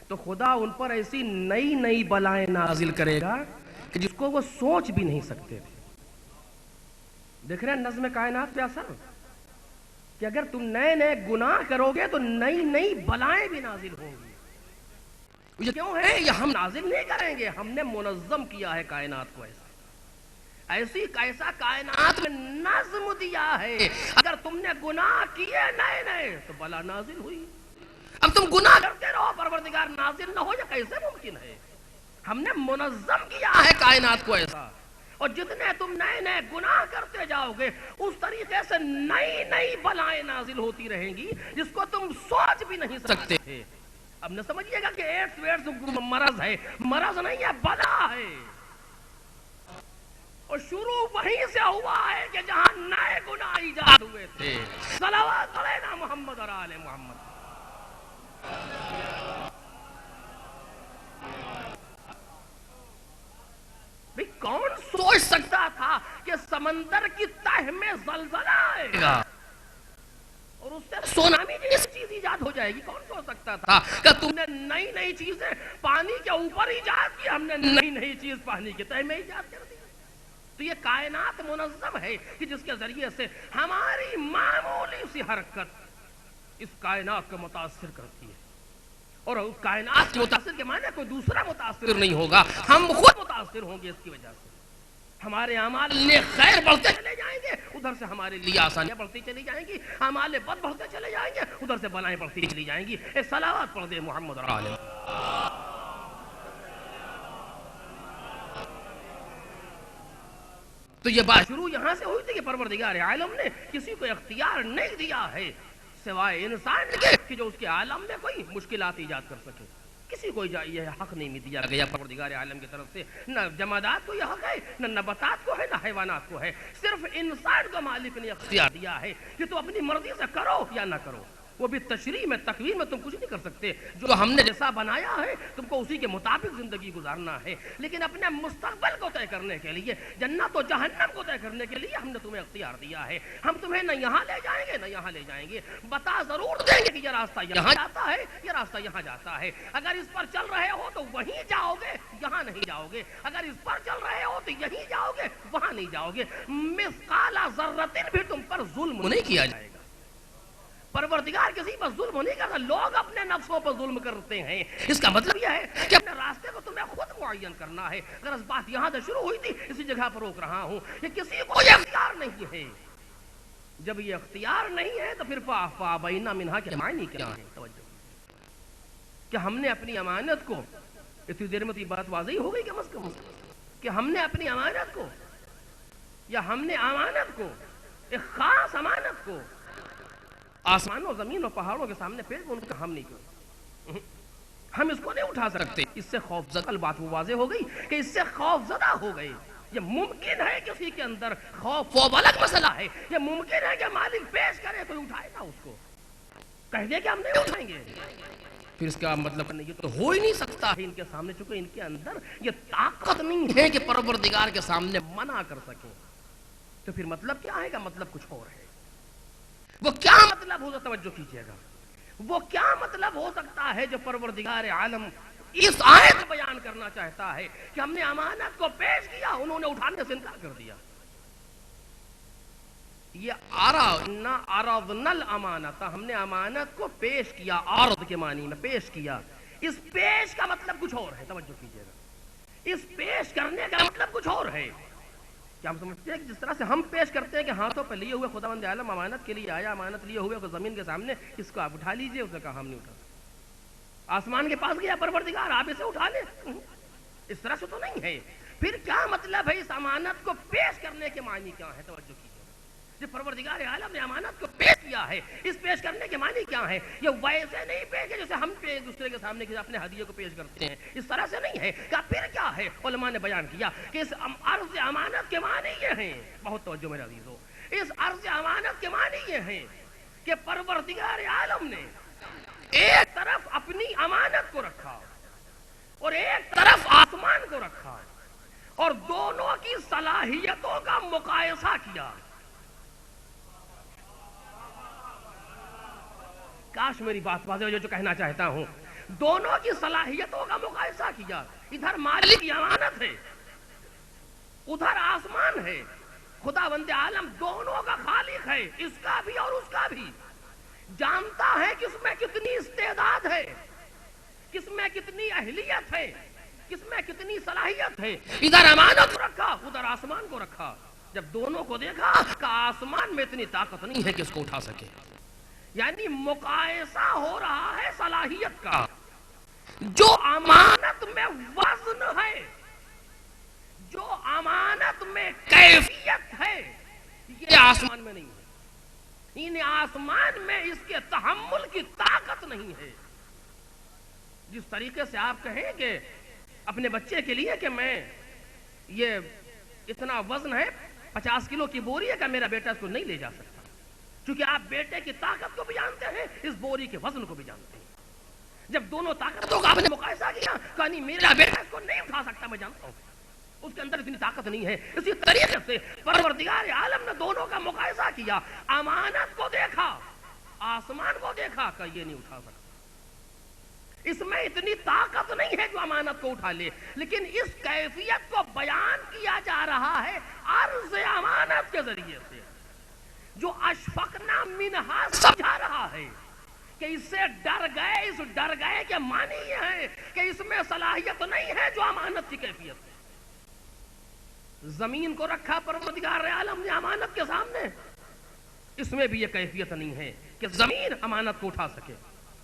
تو خدا ان پر ایسی نئی نئی بلائیں نازل کرے گا کہ جس کو وہ سوچ بھی نہیں سکتے تھے۔ دیکھ رہے ہیں نظم کائنات پہ اثر، کہ اگر تم نئے نئے گناہ کرو گے تو نئی نئی بلائیں بھی نازل ہوں گی۔ یہ کیوں ہے؟ یہ ہم نازل نہیں کریں گے، ہم نے منظم کیا ہے کائنات کو ایسا کائنات میں نظم دیا ہے۔ اگر تم نے گناہ کیے نئے نئے تو بلا نازل ہوئی۔ اب تم گناہ کرتے رہو، پروردگار نازل نہ ہو، یہ کیسے ممکن ہے؟ ہم نے منظم کیا ہے کائنات کو ایسا، اور جتنے تم نئے نئے گناہ کرتے جاؤ گے اس طریقے سے نئی نئی بلائیں نازل ہوتی رہیں گی جس کو تم سوچ بھی نہیں سکتے تھے۔ اب نہ سمجھیے گا کہ ایڈس مرض ہے، مرض نہیں ہے، بلا ہے، اور شروع وہیں سے ہوا ہے کہ جہاں نئے گناہ ایجاد ہوئے تھے۔ صلوات علینا محمد اور آل محمد۔ بھئی کون سوچ سکتا تھا کہ سمندر کی تہ میں زلزلہ آئے گا اور اس سے سونامی جیسی چیز ایجاد ہو جائے گی؟ کون سوچ سکتا تھا کہ تم نے نئی نئی چیزیں پانی کے اوپر ایجاد کی، ہم نے نئی نئی چیز پانی کے تہ میں ایجاد کر دی۔ تو یہ کائنات منظم ہے کہ جس کے ذریعے سے ہماری معمولی سی حرکت اس کائنات کو متاثر کرتی ہے، اور اس کائنات کے متاثر کے معنی کوئی دوسرا متاثر نہیں ہوگا، ہم خود متاثر ہوں گے اس کی وجہ سے۔ ہمارے اعمال نیک خیر بڑھتے چلے جائیں جائیں گے ادھر سے ہمارے لیے آسانیاں بڑھتی چلی جائیں گی، ہمارے بد بڑھتے چلے جائیں گے ادھر سے بلائیں بڑھتی چلی جائیں گی. ایک صلوات پڑھ دے محمد علیہ. تو یہ بات شروع یہاں سے ہوئی تھی کہ پروردگار عالم نے کسی کو اختیار نہیں دیا ہے سوائے انسان کے کہ جو اس کے عالم میں کوئی مشکلات ایجاد کر سکے. کسی کو یہ حق نہیں دیا گیا پروردگار عالم کی طرف سے. نہ جمادات کو یہ حق ہے، نہ نباتات کو ہے، نہ حیوانات کو ہے. صرف انسان کو مالک نے اختیار دیا ہے کہ تو اپنی مرضی سے کرو یا نہ کرو. وہ بھی تشریح میں تکوین میں تم کچھ نہیں کر سکتے. جو ہم نے جیسا بنایا ہے تم کو اسی کے مطابق زندگی گزارنا ہے. لیکن اپنے مستقبل کو طے کرنے کے لیے، جنت و جہنم کو طے کرنے کے لیے ہم نے تمہیں اختیار دیا ہے. ہم تمہیں نہ یہاں لے جائیں گے نہ یہاں لے جائیں گے. بتا ضرور دیں گے کہ یہ راستہ یہاں جاتا ہے، یہ راستہ یہاں جاتا ہے. اگر اس پر چل رہے ہو تو وہیں جاؤ گے، یہاں نہیں جاؤ گے. اگر اس پر چل رہے ہو تو یہیں جاؤ گے، وہاں نہیں جاؤ گے. مثقال ذرۃ بھی تم پر ظلم نہیں کیا جائے گا. پروردگار کسی پر ظلم نہیں کرتا. لوگ اپنے نفسوں پر ظلم کرتے ہیں. اس کا مطلب یہ ہے کہ اپنے راستے کو تمہیں خود معین کرنا ہے. اگر اس بات یہاں سے شروع ہوئی تھی اسی جگہ پر روک رہا ہوں کہ کسی کو یہ اختیار نہیں ہے. جب یہ اختیار نہیں ہے تو پھر فَأَبَيْنَا مِنْهَا کے معنی کیا ہے؟ توجہ کہ ہم نے اپنی امانت کو، اتنی دیر میں تو یہ بات واضح ہو گئی کم از کم کہ ہم نے اپنی امانت کو، یا ہم نے امانت کو، ایک خاص امانت کو آسمانوں زمین اور پہاڑوں کے سامنے پیش ان کا ہم نہیں کرتے. ہم اس کو نہیں اٹھا سکتے. اس سے خوف زدہ بات وہ واضح ہو گئی کہ اس سے خوف زدہ ہو گئے. یہ ممکن ہے کسی کے اندر خوف، وہ الگ مسئلہ ہے. یہ ممکن ہے کہ مالک پیش کرے کوئی اٹھائے گا، اس کو کہہ دے کہ ہم نہیں اٹھائیں گے. پھر اس کا مطلب نہیں، یہ تو ہو ہی نہیں سکتا ہے ان کے سامنے، چونکہ ان کے اندر یہ طاقت نہیں ہے کہ پروردگار کے سامنے منع کر سکیں. تو پھر مطلب کیا ہے؟ کا مطلب کچھ اور ہے. وہ کیا مطلب ہو، توجہ کیجئے گا، وہ کیا مطلب ہو سکتا ہے جو پروردگار عالم اس آیت بیان کرنا چاہتا ہے کہ ہم نے امانت کو پیش کیا، انہوں نے اٹھانے سے انکار کر دیا. یہ عرضنا الامانت، ہم نے امانت کو پیش کیا. عرض کے معنی میں پیش کیا. اس پیش کا مطلب کچھ اور ہے. توجہ کیجئے گا، اس پیش کرنے کا مطلب کچھ اور ہے. کیا ہم سمجھتے ہیں کہ جس طرح سے ہم پیش کرتے ہیں کہ ہاتھوں پہ لیے ہوئے خداوند عالم امانت کے لیے آیا، امانت لیے ہوئے کو زمین کے سامنے، اس کو آپ اٹھا لیجئے، اس نے کہا ہم نہیں اٹھا. آسمان کے پاس گیا پروردگار، آپ اسے اٹھا لیں. اس طرح سے تو نہیں ہے. پھر کیا مطلب ہے اس امانت کو پیش کرنے کے معنی کیا ہے؟ توجہ کیجیے. جب پروردگار عالم نے امانت کو پیش کیا ہے، اس پیش کرنے کے معنی کیا ہے؟ یہ ویسے نہیں پیش ہے جیسے ہم ایک دوسرے کے سامنے اپنے ہدیے کو پیش کرتے ہیں. اس طرح سے نہیں ہے. کہ پھر کیا ہے؟ علماء نے بیان کیا کہ اس عرض امانت کے معنی یہ ہیں. بہت توجہ میرے عزیزو. اس عرض امانت کے معنی یہ ہیں کہ پروردگار عالم نے ایک طرف اپنی امانت کو رکھا اور ایک طرف آسمان کو رکھا، اور دونوں کی صلاحیتوں کا مقایسہ کیا. کاش میری بات واضح ہو جو کہنا چاہتا ہوں. دونوں کی صلاحیتوں کا مقایسہ کیا. ادھر مالک کی امانت ہے، ادھر آسمان ہے. خداوند عالم دونوں کا خالق ہے، اس کا بھی اور اس کا بھی. جانتا ہے کس میں کتنی استعداد ہے، کس میں کتنی اہلیت ہے، کس میں کتنی صلاحیت ہے. ادھر امانت رکھا، ادھر آسمان کو رکھا. جب دونوں کو دیکھا کہ آسمان میں اتنی طاقت نہیں ہے کہ اس کو اٹھا سکے. یعنی مقایسہ ہو رہا ہے صلاحیت کا. جو امانت میں وزن ہے، جو امانت میں کیفیت ہے، یہ آسمان میں نہیں ہے. ان آسمان میں اس کے تحمل کی طاقت نہیں ہے. جس طریقے سے آپ کہیں کہ اپنے بچے کے لیے کہ میں یہ اتنا وزن ہے، 50 کلو کی بوری ہے، کہ میرا بیٹا اس کو نہیں لے جا سکتا. کیونکہ آپ بیٹے کی طاقت کو بھی جانتے ہیں، اس بوری کے وزن کو بھی جانتے ہیں. جب دونوں طاقتوں کا آپ نے مقایسہ کیا کہ نہیں میرا بیٹا اس کو نہیں اٹھا سکتا، میں جانتا ہوں اس کے اندر اتنی طاقت نہیں ہے. اسی طریقے سے پروردگار عالم نے دونوں کا مقایسہ کیا. امانت کو دیکھا، آسمان کو دیکھا کہ یہ نہیں اٹھا سکتا. اس میں اتنی طاقت نہیں ہے جو امانت کو اٹھا لے. لیکن اس کیفیت کو بیان کیا جا رہا ہے عرض امانت کے ذریعے سے. جو اشفقنا منہا سمجھا رہا ہے کہ اس سے ڈر گئے. اس ڈر گئے کے معنی یہ ہے کہ اس میں صلاحیت نہیں ہے جو امانت کی کیفیت ہے. زمین کو رکھا پروردگار عالم نے امانت کے سامنے، اس میں بھی یہ کیفیت نہیں ہے کہ زمین امانت کو اٹھا سکے.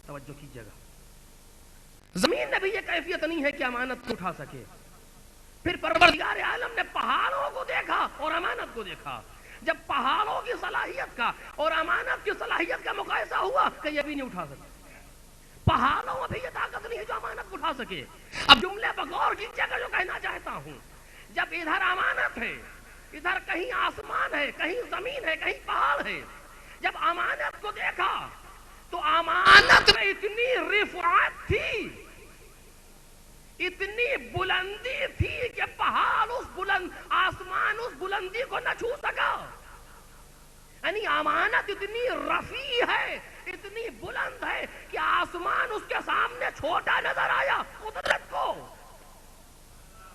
توجہ کیجیے گا، زمین میں بھی یہ کیفیت نہیں ہے کہ امانت کو اٹھا سکے. پھر پروردگار عالم نے پہاڑوں کو دیکھا اور امانت کو دیکھا. جب پہاڑوں کی صلاحیت کا اور امانت کی صلاحیت کا مقایسہ ہوا کہ یہ بھی نہیں اٹھا سکتے. پہاڑوں میں بھی یہ طاقت نہیں ہے جو امانت کو اٹھا سکے. اب جملے پر غور کیجیے گا جو کہنا چاہتا ہوں. جب ادھر امانت ہے، ادھر کہیں آسمان ہے، کہیں زمین ہے، کہیں پہاڑ ہے. جب امانت کو دیکھا تو امانت میں اتنی رفعت تھی، اتنی بلندی تھی کہ پہاڑ اس بلند، آسمان اس بلندی کو نہ چھو سکا. یعنی امانت اتنی رفیع ہے، اتنی بلند ہے کہ آسمان اس کے سامنے چھوٹا نظر آیا قدرت کو.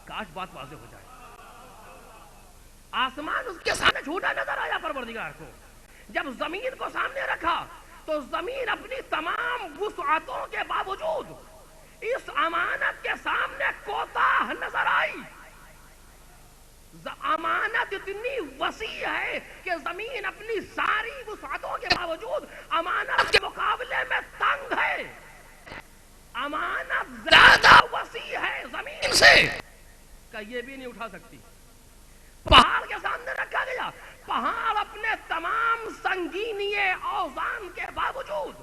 کاش بات واضح ہو جائے. آسمان اس کے سامنے چھوٹا نظر آیا پروردگار کو. جب زمین کو سامنے رکھا تو زمین اپنی تمام وسعتوں کے باوجود اس امانت کے سامنے کوتاہ نظر آئی. امانت اتنی وسیع ہے کہ زمین اپنی ساری وسعتوں کے باوجود امانت کے مقابلے میں تنگ ہے. امانت زیادہ وسیع ہے زمین سے کہ یہ بھی نہیں اٹھا سکتی. پہاڑ کے سامنے رکھا گیا، پہاڑ اپنے تمام سنگینی اوزان کے باوجود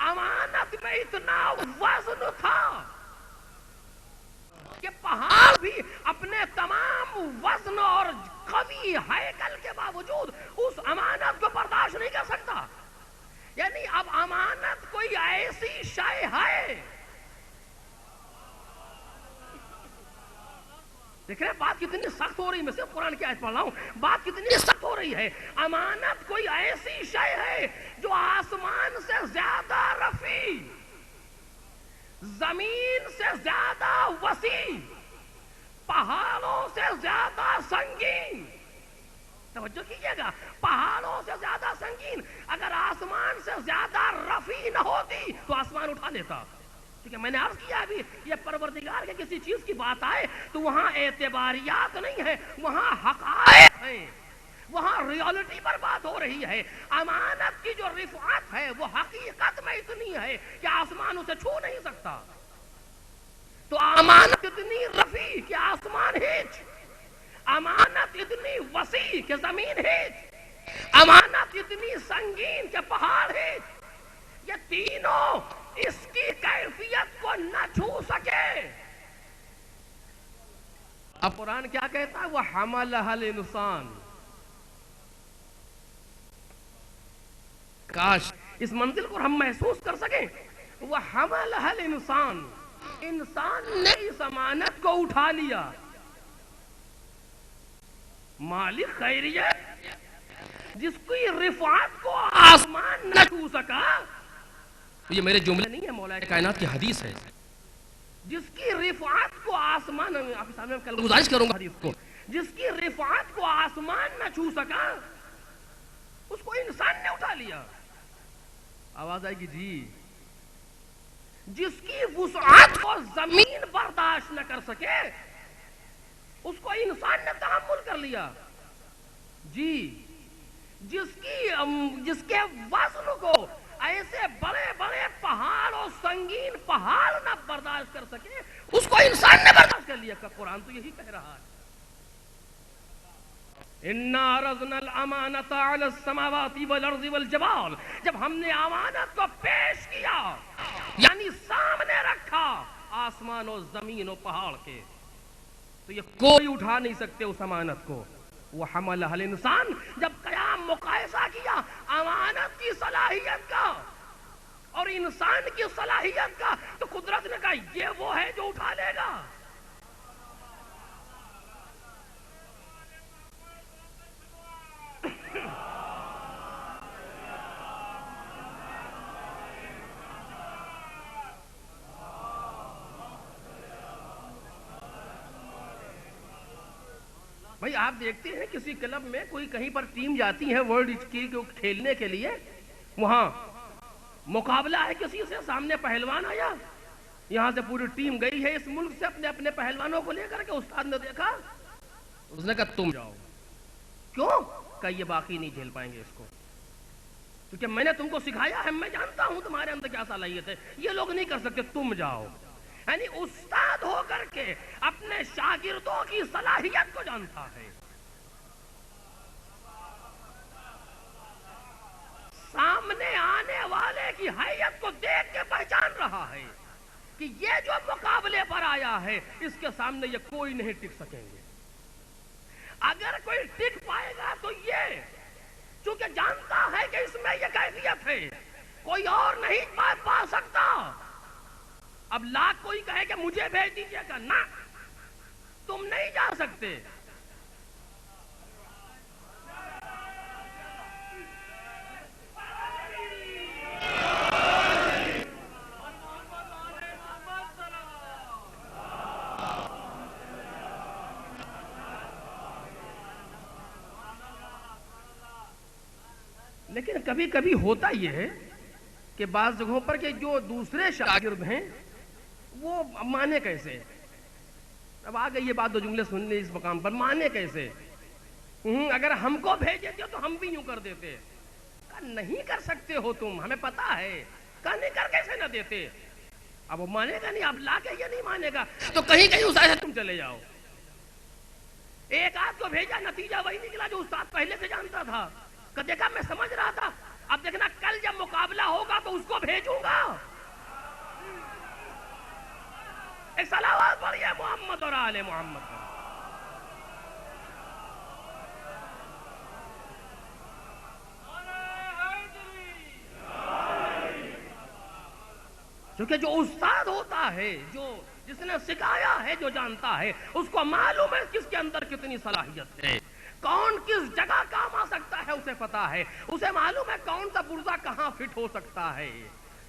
امانت میں اتنا وزن تھا کہ پہاڑ بھی اپنے تمام وزن اور قوی ہیکل کے باوجود اس امانت کو برداشت نہیں کر سکتا. یعنی اب امانت کوئی ایسی شے ہے، دیکھ رہے بات کتنی سخت ہو رہی ہے. میں صرف قرآن کی آیت پڑھ رہا ہوں، بات کتنی سخت ہو رہی ہے. امانت کوئی ایسی شے ہے جو آسمان سے زیادہ رفیع، زمین سے زیادہ وسیع، پہاڑوں سے زیادہ سنگین. توجہ کیجیے گا، پہاڑوں سے زیادہ سنگین. اگر آسمان سے زیادہ رفیع نہ ہوتی تو آسمان اٹھا لیتا. ٹھیک ہے، میں نے عرض کیا ابھی یہ پروردگار کے کسی چیز کی بات آئے تو وہاں اعتباریات نہیں ہے، وہاں حقائق ہیں، وہاں ریالٹی پر بات ہو رہی ہے. امانت کی جو رفعت ہے وہ حقیقت میں اتنی ہے کہ آسمان اسے چھو نہیں سکتا. تو امانت اتنی رفیع کہ آسمان ہیچ، امانت اتنی وسیع کہ زمین ہیچ، امانت اتنی سنگین کہ پہاڑ ہیچ. یہ تینوں اس کی کیفیت کو نہ چھو سکے. اب قرآن کیا کہتا ہے؟ وہ حملها الانسان. کاش اس منزل کو ہم محسوس کر سکیں. وہ حملها الانسان، انسان نے اس امانت کو اٹھا لیا. مالک خیریت جس کی رفعت کو آسمان نہ چھو سکا، یہ میرے جملے نہیں ہے، مولا کائنات کی حدیث ہے. جس کی رفعت کو آسمان، آپ کے سامنے کل گزارش کروں گا حدیث کو، جس کی رفعت کو آسمان نہ چھو سکا اس کو انسان نے اٹھا لیا. آواز آئے گی جی. جس کی وسعت کو زمین برداشت نہ کر سکے اس کو انسان نے تحمل کر لیا. جی جس کے وزن کو ایسے بڑے بڑے پہاڑ اور سنگین پہاڑ نہ برداشت کر سکے اس کو انسان نے برداشت کر لیا. قرآن تو یہی کہہ رہا ہے. اِنَّا عَرَضْنَا الْأَمَانَةَ عَلَى السَّمَاوَاتِ وَالْأَرْضِ وَالْجِبَالِ. جب ہم نے امانت کو پیش کیا یعنی سامنے رکھا آسمان و زمین و پہاڑ کے، تو یہ کوئی اٹھا نہیں سکتے اس امانت کو. وہ حملها الانسان. جب قیام مقایسہ کیا امانت کی صلاحیت کا اور انسان کی صلاحیت کا تو قدرت نے کہا یہ وہ ہے جو اٹھا لے گا. بھائی آپ دیکھتے ہیں کسی کلب میں کوئی کہیں پر ٹیم جاتی ہے ورلڈ کی کھیلنے کے لیے، وہاں مقابلہ ہے کسی سے، سامنے پہلوان آیا، یہاں سے پوری ٹیم گئی ہے اس ملک سے اپنے اپنے پہلوانوں کو لے کر کے، استاد نے دیکھا اس نے کہا تم جاؤ. کیوں؟ کہ یہ باقی نہیں جھیل پائیں گے اس کو، کیونکہ میں نے تم کو سکھایا ہے، میں جانتا ہوں تمہارے اندر کیا صلاحیت ہے، یہ لوگ نہیں کر سکتے، تم جاؤ. یعنی استاد ہو کر کے اپنے شاگردوں کی صلاحیت کو جانتا ہے، سامنے آنے والے کی حیثیت کو دیکھ کے پہچان رہا ہے کہ یہ جو مقابلے پر آیا ہے اس کے سامنے یہ کوئی نہیں ٹک سکیں گے. اگر کوئی ٹک پائے گا تو یہ چونکہ جانتا ہے کہ اس میں یہ کیفیت ہے، کوئی اور نہیں پا سکتا. اب لاکھ کوئی کہے کہ مجھے بھیج دیجیے گا، نہ، تم نہیں جا سکتے. لیکن کبھی کبھی ہوتا یہ ہے کہ بعض جگہوں پر کہ جو دوسرے شاگرد ہیں وہ مانے کیسے. اب آ گئی یہ بات، دو جملے سن لیں اس مقام پر، مانے کیسے. اگر ہم کو بھیج دیتے تو ہم بھی یوں کر دیتے. کہا نہیں کر سکتے ہو تم، ہمیں پتا ہے. کہا نہیں کر کیسے نہ دیتے. اب وہ مانے گا نہیں، اب لا کے یہ نہیں مانے گا تو کہیں کہیں اس سے تم چلے جاؤ. ایک آدھ کو بھیجا، نتیجہ وہی نکلا جو استاد پہلے سے جانتا تھا. کہ دیکھا میں سمجھ رہا تھا، اب دیکھنا کل جب مقابلہ ہوگا تو اس کو بھیجوں گا. ایک صلوات پڑھیے محمد اور آل محمد. کیونکہ جو استاد ہوتا ہے، جس نے سکھایا ہے، جو جانتا ہے، اس کو معلوم ہے کس کے اندر کتنی صلاحیت ہے، کون کس جگہ کام آ سکتا ہے، اسے پتا ہے. اسے معلوم ہے کون سا پرزہ کہاں فٹ ہو سکتا ہے،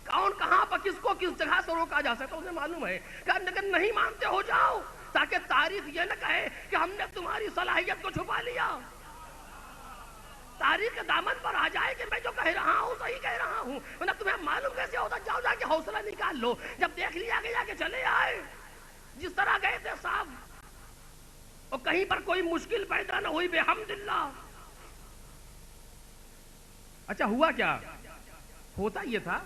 کون کہاں پر کس کو کس جگہ سے روکا جا سکتا ہے، اسے معلوم ہے. کہ اگر نہیں مانتے ہو جاؤ، تاکہ تاریخ یہ نہ کہے کہ ہم نے تمہاری صلاحیت کو چھپا لیا. تاریخ کے دامن پر آ جائے کہ میں جو کہہ رہا ہوں صحیح کہہ رہا ہوں. مطلب تمہیں معلوم کیسے ہوتا؟ جاؤ جا کے حوصلہ نکال لو. جب دیکھ لیا گیا کہ چلے آئے جس طرح گئے تھے صاحب، اور کہیں پر کوئی مشکل پیدا نہ ہوئی، بحمداللہ. اچھا ہوا کیا؟ ہوتا یہ تھا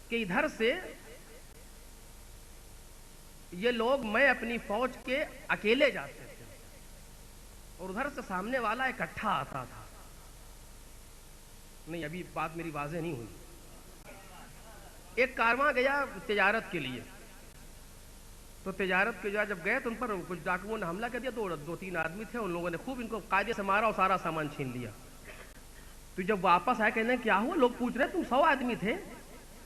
کہ ادھر سے یہ لوگ، میں اپنی فوج کے اکیلے جاتے تھے اور ادھر سے سامنے والا اکٹھا آتا تھا. نہیں ابھی بات میری واضح نہیں ہوئی. ایک کارواں گیا تجارت کے لیے، تو تجارت کے جب گئے تو ان پر کچھ ڈاکوؤں نے حملہ کر دیا. دو تین آدمی تھے، ان لوگوں نے خوب ان کو قاعدے سے مارا اور سارا سامان چھین لیا. تو جب واپس آئے کہنے کیا ہوا، لوگ پوچھ رہے تم 100 آدمی تھے؟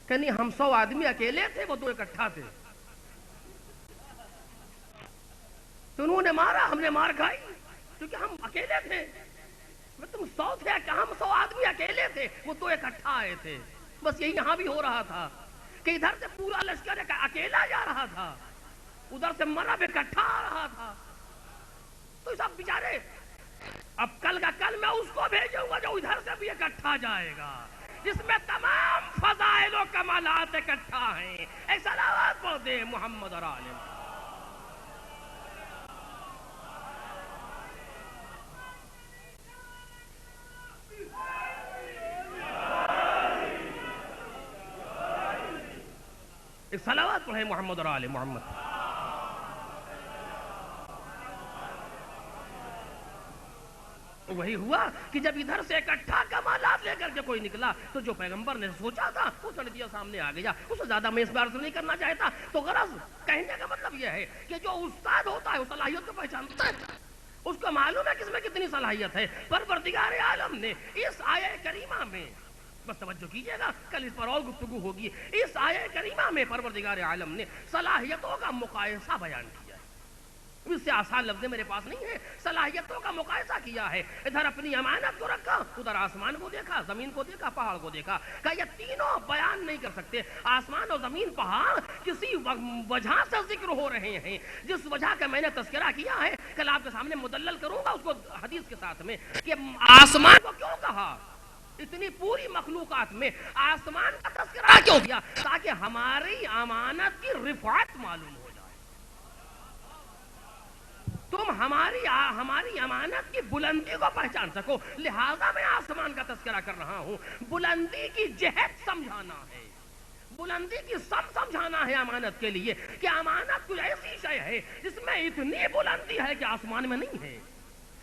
کہ نہیں، ہم 100 آدمی اکیلے تھے، وہ 2 اکٹھا تھے. تو انہوں نے مارا، ہم نے مار کھائی کیونکہ ہم اکیلے تھے. تم 100 تھے کہ ہم 100 آدمی اکیلے تھے، وہ 2 اکٹھا آئے تھے. بس یہی یہاں بھی ہو رہا تھا کہ ادھر سے پورا لشکر اکیلا جا رہا تھا، ادھر سے مرب اکٹھا آ رہا تھا. تو سب بیچارے، اب کل کا کل میں اس کو بھیجوں گا جو ادھر سے بھی اکٹھا جائے گا، جس میں تمام فضائل و کمالات اکٹھا ہیں. ایک صلوات پڑھ دے محمد اور آل محمد. ایک صلوات پڑھے محمد اور آل محمد. وہی ہوا کہ جب ادھر سے اکٹھا کمالات لے کر کے کوئی نکلا تو جو پیغمبر نے سوچا تھا وہ سڑکیاں سامنے آ گیا. اس سے زیادہ میں اس بار سے نہیں کرنا چاہتا. تو غرض کہنے کا مطلب یہ ہے کہ جو استاد ہوتا ہے وہ صلاحیت کو پہچانتا ہے، اس کو معلوم ہے کس میں کتنی صلاحیت ہے. پروردگار عالم نے اس آیہ کریمہ میں، بس توجہ کیجئے گا، کل اس پر اور گفتگو ہوگی، اس آیہ کریمہ میں پروردگار عالم نے صلاحیتوں کا مقایسہ بیان کیا ہے. اس سے آسان لفظ میرے پاس نہیں ہے. صلاحیتوں کا مقایسہ کیا ہے. ادھر اپنی امانت کو رکھا، ادھر آسمان کو دیکھا، زمین کو دیکھا، پہاڑ کو دیکھا. کہ یہ تینوں بیان نہیں کر سکتے. آسمان اور زمین، پہاڑ کسی وجہ سے ذکر ہو رہے ہیں، جس وجہ کا میں نے تذکرہ کیا ہے. کل آپ کے سامنے مدلل کروں گا اس کو حدیث کے ساتھ میں، کہ آسمان کو کیوں کہا، اتنی پوری مخلوقات میں آسمان کا تذکرہ کیوں کیا، تاکہ ہماری امانت کی رفعت معلوم ہو. تم ہماری امانت کی بلندی کو پہچان سکو، لہذا میں آسمان کا تذکرہ کر رہا ہوں۔ بلندی کی جہت سمجھانا ہے، بلندی کی سمجھانا ہے امانت کے لیے، کہ امانت کوئی ایسی شے ہے جس میں اتنی بلندی ہے کہ آسمان میں نہیں ہے۔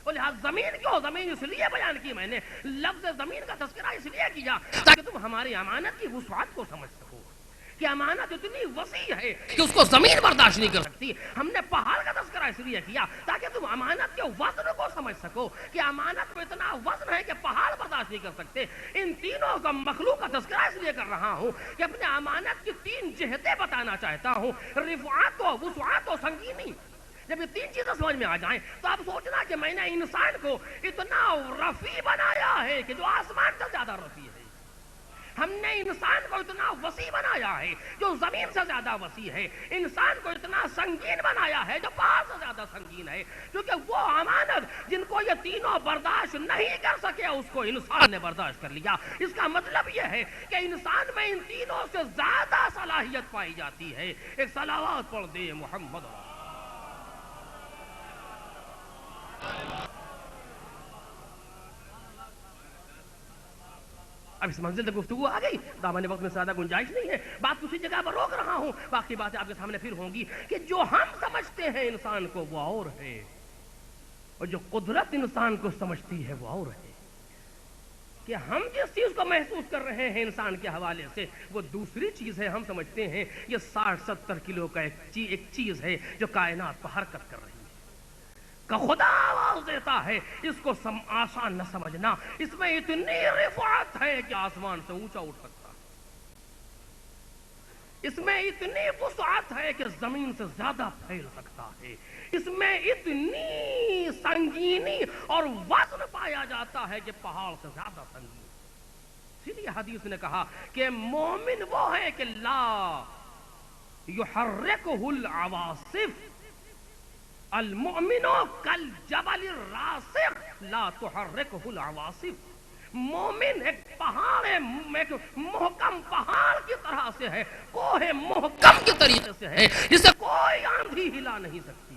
اور لہذا زمین کیوں، زمین اس لیے بیان کی میں نے، لفظ زمین کا تذکرہ اس لیے کیا تاکہ تم ہماری امانت کی وسعت کو سمجھ سکو، کہ امانت اتنی وسیع ہے کہ اس کو زمین برداشت نہیں کر سکتی۔ ہم نے پہاڑ کا تذکرہ اس لیے کیا تاکہ تم امانت کے وزن کو سمجھ سکو، کہ امانت میں اتنا وزن ہے کہ پہاڑ برداشت نہیں کر سکتے۔ ان تینوں کا مخلوق کا تذکرہ اس لیے کر رہا ہوں کہ اپنے امانت کی تین جہتیں بتانا چاہتا ہوں، رفعت و وسعت و سنگینی۔ جب یہ تین چیزیں سمجھ میں آ جائیں تو آپ سوچنا کہ میں نے انسان کو اتنا رفیع بنایا ہے کہ جو آسمان سے زیادہ رفیع ہے، ہم نے انسان کو اتنا وسیع بنایا ہے جو زمین سے زیادہ وسیع ہے، انسان کو اتنا سنگین بنایا ہے جو پہاڑ سے زیادہ سنگین ہے، کیونکہ وہ امانت جن کو یہ تینوں برداشت نہیں کر سکے اس کو انسان نے برداشت کر لیا۔ اس کا مطلب یہ ہے کہ انسان میں ان تینوں سے زیادہ صلاحیت پائی جاتی ہے۔ ایک صلوات پڑھ دے محمد۔ اب اس منزل تک گفتگو آ گئی، دامن وقت میں زیادہ گنجائش نہیں ہے، بات اسی جگہ پر روک رہا ہوں، باقی باتیں آپ کے سامنے پھر ہوں گی کہ جو ہم سمجھتے ہیں انسان کو وہ اور ہے، اور جو قدرت انسان کو سمجھتی ہے وہ اور ہے، کہ ہم جس چیز کو محسوس کر رہے ہیں انسان کے حوالے سے وہ دوسری چیز ہے۔ ہم سمجھتے ہیں یہ 60-70 کلو کا ایک چیز ہے جو کائنات پر حرکت کر رہی ہے، کہ خدا آواز دیتا ہے، اس کو آسان نہ سمجھنا، اس میں اتنی رفعت ہے کہ آسمان سے اونچا اٹھ سکتا ہے، اس میں اتنی وسعت ہے کہ زمین سے زیادہ پھیل سکتا ہے، اس میں اتنی سنگینی اور وزن پایا جاتا ہے کہ پہاڑ سے زیادہ سنگین۔ اسی لیے حدیث نے کہا کہ مومن وہ ہے کہ لا یحرکہ العواصف، المؤمن کالجبل الراسخ لا تحرکہ العواصف۔ مومن ایک پہاڑ ہے، ایک محکم پہاڑ کی طرح سے ہے، کوہ محکم کے طریقے سے ہے جسے کوئی آندھی ہلا نہیں سکتی۔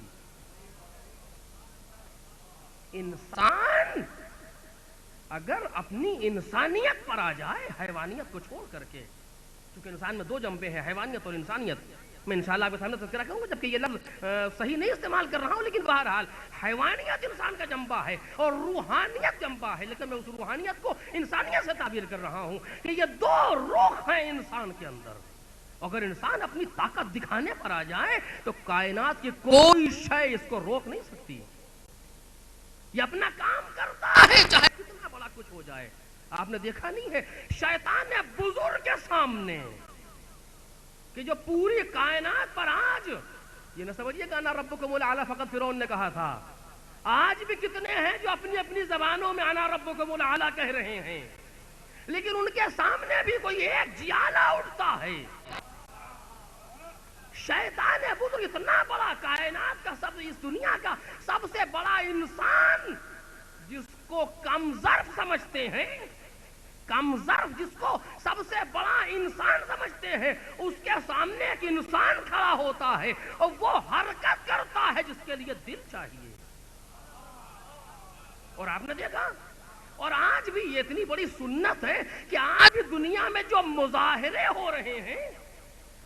انسان اگر اپنی انسانیت پر آ جائے، حیوانیت کو چھوڑ کر کے، کیونکہ انسان میں دو جنبے ہیں، حیوانیت اور انسانیت، میں انشاءاللہ آپ کے سامنے تذکرہ کروں گا جبکہ یہ لفظ صحیح نہیں استعمال کر رہا ہوں، لیکن بہرحال حیوانیت انسان کا جنبہ ہے اور روحانیت جنبہ ہے، لیکن میں اس روحانیت کو انسانیت سے تعبیر کر رہا ہوں کہ یہ دو رخ ہیں انسان کے اندر۔ اگر انسان اپنی طاقت دکھانے پر آ جائے تو کائنات کی کوئی شے اس کو روک نہیں سکتی، یہ اپنا کام کرتا ہے چاہے کتنا بڑا کچھ ہو جائے۔ آپ نے دیکھا نہیں ہے شیطان نے بزرگ کے سامنے کہ جو پوری کائنات پر آج یہ نہ سمجھیے کہ انا ربکم الاعلی فقط فرعون نے کہا تھا، آج بھی کتنے ہیں جو اپنی اپنی زبانوں میں انا ربکم الاعلی کہہ رہے ہیں، لیکن ان کے سامنے بھی کوئی ایک جیالا اٹھتا ہے۔ شیطان بزرگ اتنا بڑا کائنات کا اس دنیا کا سب سے بڑا انسان جس کو کم ظرف سمجھتے ہیں، کم ظرف جس کو سب سے بڑا انسان سمجھتے ہیں، اس کے سامنے ایک انسان کھڑا ہوتا ہے اور وہ حرکت کرتا ہے جس کے لیے دل چاہیے۔ اور آپ نے دیکھا، اور آج بھی یہ اتنی بڑی سنت ہے کہ آج دنیا میں جو مظاہرے ہو رہے ہیں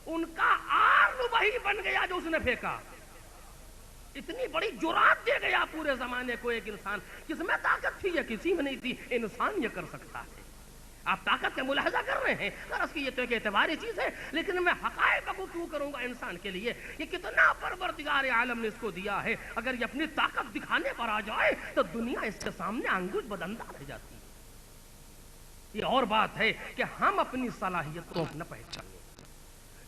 ان کا آر وہی بن گیا جو اس نے پھینکا۔ اتنی بڑی جرات دے گیا پورے زمانے کو ایک انسان، کس میں طاقت تھی یا کسی میں نہیں تھی، انسان یہ کر سکتا ہے۔ آپ طاقت کا ملاحظہ کر رہے ہیں، غرض کی یہ تو ایک اعتباری چیز ہے، لیکن میں حقائق کا گفتگو کروں گا انسان کے لیے، یہ کتنا پروردگار عالم نے اس کو دیا ہے۔ اگر یہ اپنی طاقت دکھانے پر آ جائے تو دنیا اس کے سامنے انگوش بدندہ رہ جاتی ہے۔ یہ اور بات ہے کہ ہم اپنی صلاحیت کو نہ پہچانیں۔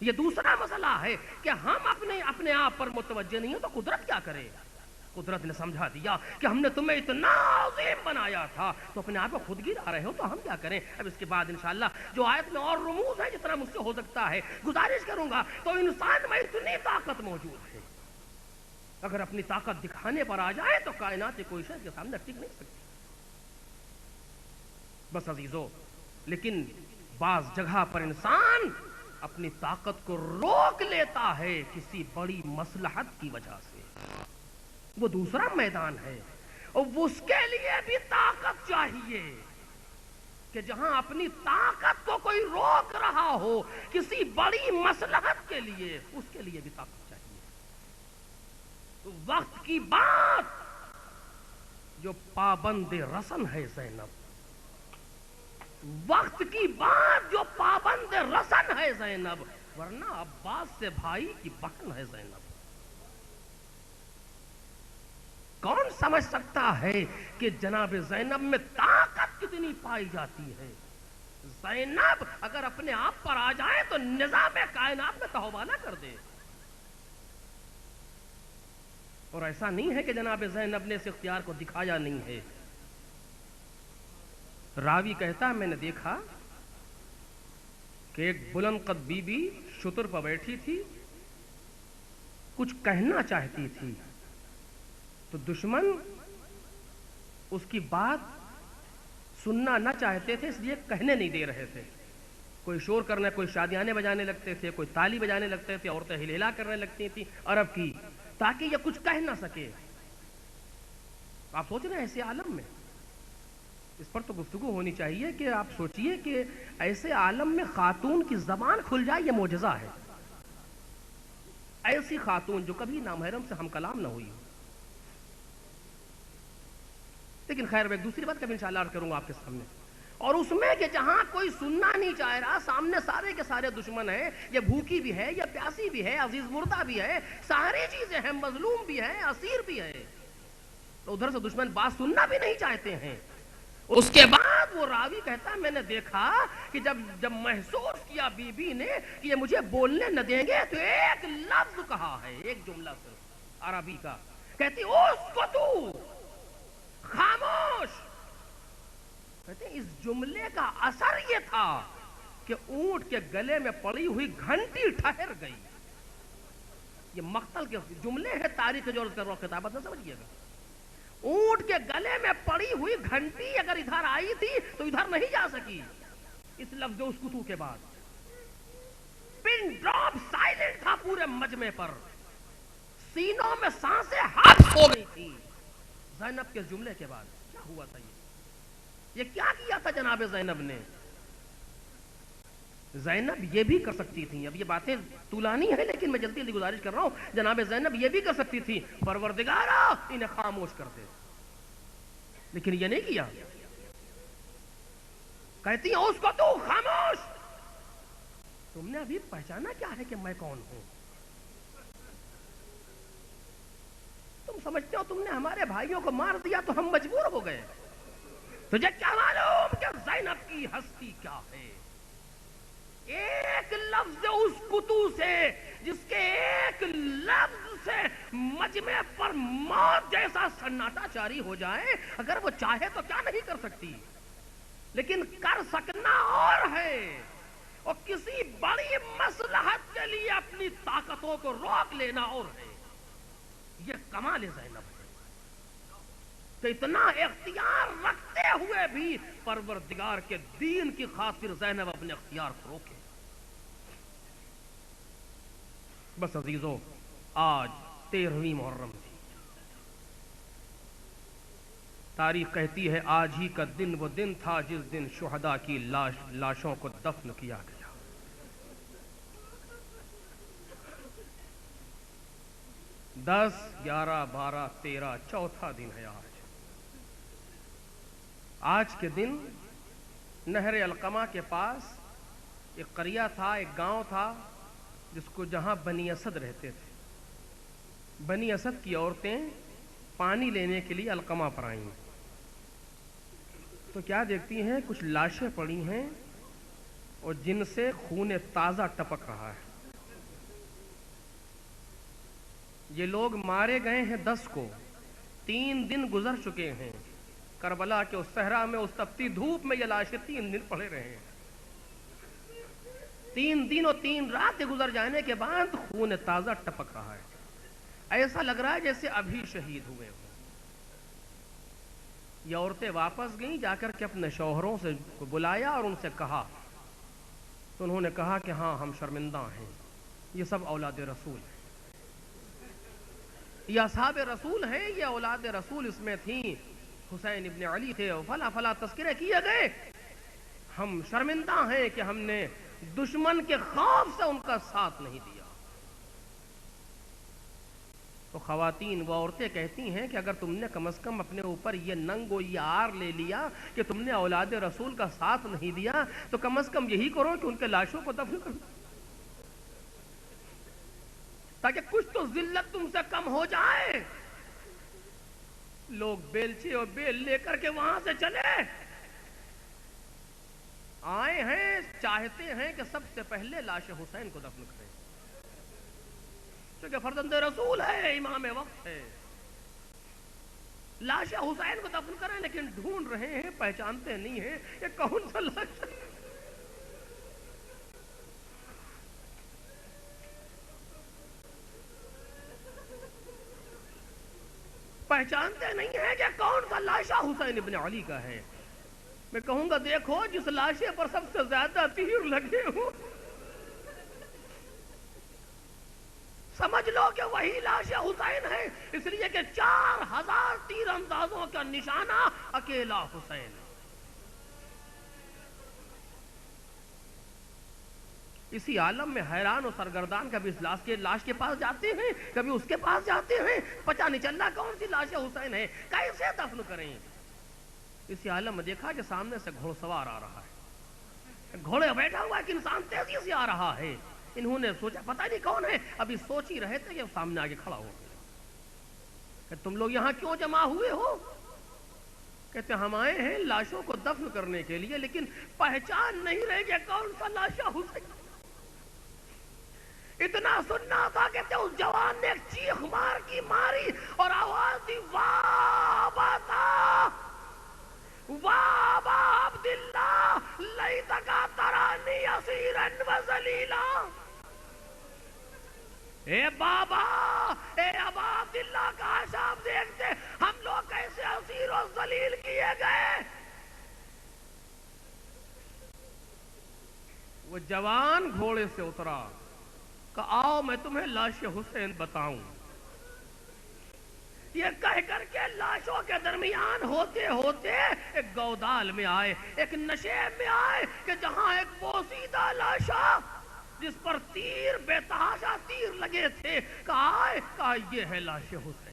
یہ دوسرا مسئلہ ہے کہ ہم اپنے آپ پر متوجہ نہیں ہیں تو قدرت کیا کرے؟ قدرت نے سمجھا دیا کہ ہم نے تمہیں اتنا عظیم بنایا تھا تو اپنے آپ کو خود گرا رہے ہو، تو ہم کیا کریں؟ اب اس کے بعد انشاءاللہ جو آیت میں اور رموز ہے جتنا مجھ سے ہو سکتا ہے گزارش کروں گا۔ تو انسان میں اتنی طاقت موجود ہے، اگر اپنی طاقت دکھانے پر آ جائے تو کائنات کوئی شے کے سامنے ٹک نہیں سکتی۔ بس عزیزو، لیکن بعض جگہ پر انسان اپنی طاقت کو روک لیتا ہے کسی بڑی مصلحت کی وجہ سے۔ وہ دوسرا میدان ہے، اور اس کے لیے بھی طاقت چاہیے کہ جہاں اپنی طاقت کو کوئی روک رہا ہو کسی بڑی مصلحت کے لیے، اس کے لیے بھی طاقت چاہیے. تو وقت کی بات جو پابند رسن ہے زینب، وقت کی بات جو پابند رسن ہے زینب، ورنہ عباس سے بھائی کی بہن ہے زینب. کون سمجھ سکتا ہے کہ جناب زینب میں طاقت کتنی پائی جاتی ہے؟ زینب اگر اپنے آپ پر آ جائے تو نظام کائنات میں تہوانہ کر دے. اور ایسا نہیں ہے کہ جناب زینب نے اس اختیار کو دکھایا نہیں ہے. راوی کہتا ہے میں نے دیکھا کہ ایک بلند قد بی بی شتر پر بیٹھی تھی، کچھ کہنا چاہتی تھی تو دشمن اس کی بات سننا نہ چاہتے تھے، اس لیے کہنے نہیں دے رہے تھے. کوئی شور کرنا، کوئی شادیانے بجانے لگتے تھے، کوئی تالی بجانے لگتے تھے، عورتیں ہلیلا کرنے لگتی تھیں عرب کی، تاکہ یہ کچھ کہہ نہ سکے. آپ سوچ رہے ہیں ایسے عالم میں، اس پر تو گفتگو ہونی چاہیے کہ آپ سوچئے کہ ایسے عالم میں خاتون کی زبان کھل جائے، یہ معجزہ ہے. ایسی خاتون جو کبھی نامحرم سے ہم کلام نہ ہوئی ہو. لیکن خیر میں ایک دوسری بات کبھی انشاءاللہ عرض کروں گا آپ کے سامنے، اور اس میں کہ جہاں کوئی سننا نہیں چاہ رہا، سامنے سارے کے سارے دشمن ہیں، یہ بھوکی بھی ہے، یہ پیاسی بھی ہے، عزیز مردہ بھی ہے، ساری چیزیں ہیں، مظلوم بھی ہے، اسیر بھی ہے، تو ادھر سے دشمن بات سننا بھی نہیں چاہتے ہیں. اس کے بعد وہ راوی کہتا ہے میں نے دیکھا کہ جب محسوس کیا بی بی نے کہ یہ مجھے بولنے نہ دیں گے، تو ایک لفظ کہا ہے، ایک جملہ صرف عربی کا، کہتی اسکتو، خاموش. کہتے ہیں اس جملے کا اثر یہ تھا کہ اونٹ کے گلے میں پڑی ہوئی گھنٹی ٹھہر گئی. یہ مقتل کے جملے ہیں، تاریخ جو کر رہا ہوں، کتابت نہ سمجھیے گا. اونٹ کے گلے میں پڑی ہوئی گھنٹی اگر ادھر آئی تھی تو ادھر نہیں جا سکی. اس لفظ اس کتو کے بعد پن ڈراپ سائلنٹ تھا پورے مجمع پر، سینوں میں سانسیں حبس ہو گئی تھی. زینب کے جملے کے بعد کیا ہوا تھا؟ یہ کیا کیا تھا جناب زینب نے؟ زینب یہ بھی کر سکتی تھی، اب یہ باتیں طولانی ہیں لیکن میں جلدی جلدی گزارش کر رہا ہوں، جناب زینب یہ بھی کر سکتی تھی پروردگارا انہیں خاموش کر دے، لیکن یہ نہیں کیا. کہتی ہیں اس کو تو خاموش. تم نے ابھی پہچانا کیا ہے کہ میں کون ہوں؟ تم سمجھتے ہو تم نے ہمارے بھائیوں کو مار دیا تو ہم مجبور ہو گئے؟ تجھے کیا معلوم کہ زینب کی ہستی کیا ہے؟ ایک لفظ اس کتو سے، جس کے ایک لفظ سے مجمع پر موت جیسا سناٹا جاری ہو جائے، اگر وہ چاہے تو کیا نہیں کر سکتی، لیکن کر سکنا اور ہے، اور کسی بڑی مصلحت کے لیے اپنی طاقتوں کو روک لینا اور ہے. یہ کمال زینب ہے کہ اتنا اختیار رکھتے ہوئے بھی پروردگار کے دین کی خاطر زینب اپنے اختیار کو روکے. بس عزیزو، آج 13ویں محرم تھی. تاریخ کہتی ہے آج ہی کا دن وہ دن تھا جس دن شہداء کی لاشوں کو دفن کیا گیا. 10 11 12 13 چوتھا دن ہے آج. آج کے دن نہر علقمہ کے پاس ایک قریہ تھا، ایک گاؤں تھا جس کو جہاں بنی اسد رہتے تھے. بنی اسد کی عورتیں پانی لینے کے لیے علقمہ پر آئیں تو کیا دیکھتی ہیں؟ کچھ لاشیں پڑی ہیں اور جن سے خون تازہ ٹپک رہا ہے. یہ لوگ مارے گئے ہیں 10 کو، 3 دن گزر چکے ہیں. کربلا کے اس صحرا میں، اس تپتی دھوپ میں یہ لاشیں 3 دن پڑے رہے ہیں. 3 دن اور 3 رات گزر جانے کے بعد خون تازہ ٹپک رہا ہے. ایسا لگ رہا ہے جیسے ابھی شہید ہوئے ہوں. یہ عورتیں واپس گئیں، جا کر کے اپنے شوہروں سے بلایا اور ان سے کہا، تو انہوں نے کہا کہ ہاں ہم شرمندہ ہیں، یہ سب اولاد رسول ہیں. یہ اصحاب رسول ہیں، یہ اولاد رسول اس میں تھیں، حسین ابن علی تھے، فلا فلا تذکرے کیے گئے. ہم شرمندہ ہیں کہ ہم نے دشمن کے خوف سے ان کا ساتھ نہیں دیا. تو خواتین و عورتیں کہتی ہیں کہ اگر تم نے کم از کم اپنے اوپر یہ ننگ و یہ آر لے لیا کہ تم نے اولاد رسول کا ساتھ نہیں دیا، تو کم از کم یہی کرو کہ ان کے لاشوں کو دفن کرو، تاکہ کچھ تو ذلت تم سے کم ہو جائے. لوگ بیلچے اور بیل لے کر کے وہاں سے چلے آئے ہیں، چاہتے ہیں کہ سب سے پہلے لاش حسین کو دفن کریں، کیونکہ فرزند رسول ہے، امام وقت ہے. لاش حسین کو دفن کریں، لیکن ڈھونڈ رہے ہیں، پہچانتے نہیں ہیں یہ کون سا لاش ہے. پہچانتے نہیں ہیں کہ کون سا لاشا حسین ابن علی کا ہے. میں کہوں گا دیکھو جس لاشے پر سب سے زیادہ تیر لگے ہوں، سمجھ لو کہ وہی لاش حسین ہے، اس لیے کہ 4000 تیر اندازوں کا نشانہ اکیلا حسین. اسی عالم میں حیران و سرگردان کبھی اس لاش کے پاس جاتے ہیں، کبھی اس کے پاس جاتے ہیں، پتہ نہیں چل رہا کون سی لاش حسین ہے، کیسے دفن کریں. اسی عالم میں دیکھا کہ سامنے سے گھوڑ سوار آ رہا ہے، گھوڑے بیٹھا ہوا ایک انسان تیزی سے آ رہا ہے. انہوں نے سوچا پتہ نہیں کون ہے، ابھی سوچ ہی رہے تھے کہ سامنے آگے کھڑا ہو گیا کہ تم لوگ یہاں کیوں جمع ہوئے ہو. کہتے ہم آئے ہیں لاشوں کو دفن کرنے کے لیے، لیکن پہچان نہیں رہے کہ کون سا لاشا حسین. اتنا سننا تھا کہ اس جوان نے ایک چیخ مار کی ماری اور آواز دی، واہ باتا وابا عبداللہ لیتکا ترانی اسیرا و ذلیلا. اے بابا، اے ابا عبداللہ، کاش آپ دیکھتے ہم لوگ کیسے اسیر و ذلیل کیے گئے. وہ جوان گھوڑے سے اترا کہ آؤ میں تمہیں لاش حسین بتاؤں. یہ کہہ کر کے لاشوں کے درمیان ہوتے ہوتے ایک گودال میں آئے، ایک نشیب میں آئے کہ جہاں ایک بوسیدہ لاشا جس پر تیر بے تحاشا تیر لگے تھے، کہا یہ ہے لاش حسین.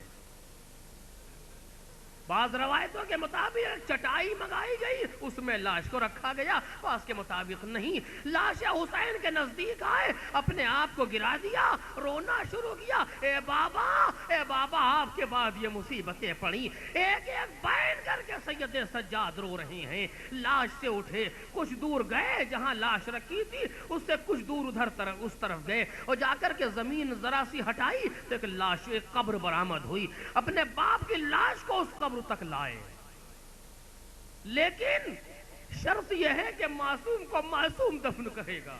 بعض روایتوں کے مطابق ایک چٹائی منگائی گئی، اس میں لاش کو رکھا گیا، بعض کے مطابق نہیں. لاش حسین کے نزدیک آئے، اپنے آپ کو گرا دیا، رونا شروع کیا. اے بابا آپ کے بعد یہ مصیبتیں پڑی. ایک ایک بین کر کے سید سجاد رو رہے ہیں. لاش سے اٹھے، کچھ دور گئے جہاں لاش رکھی تھی، اس سے کچھ دور اس طرف گئے اور جا کر کے زمین ذرا سی ہٹائی تو ایک لاش، ایک قبر برآمد ہوئی. اپنے باپ کی لاش کو اس قبر تک لائے، لیکن شرط یہ ہے کہ معصوم کو معصوم دفن کرے گا،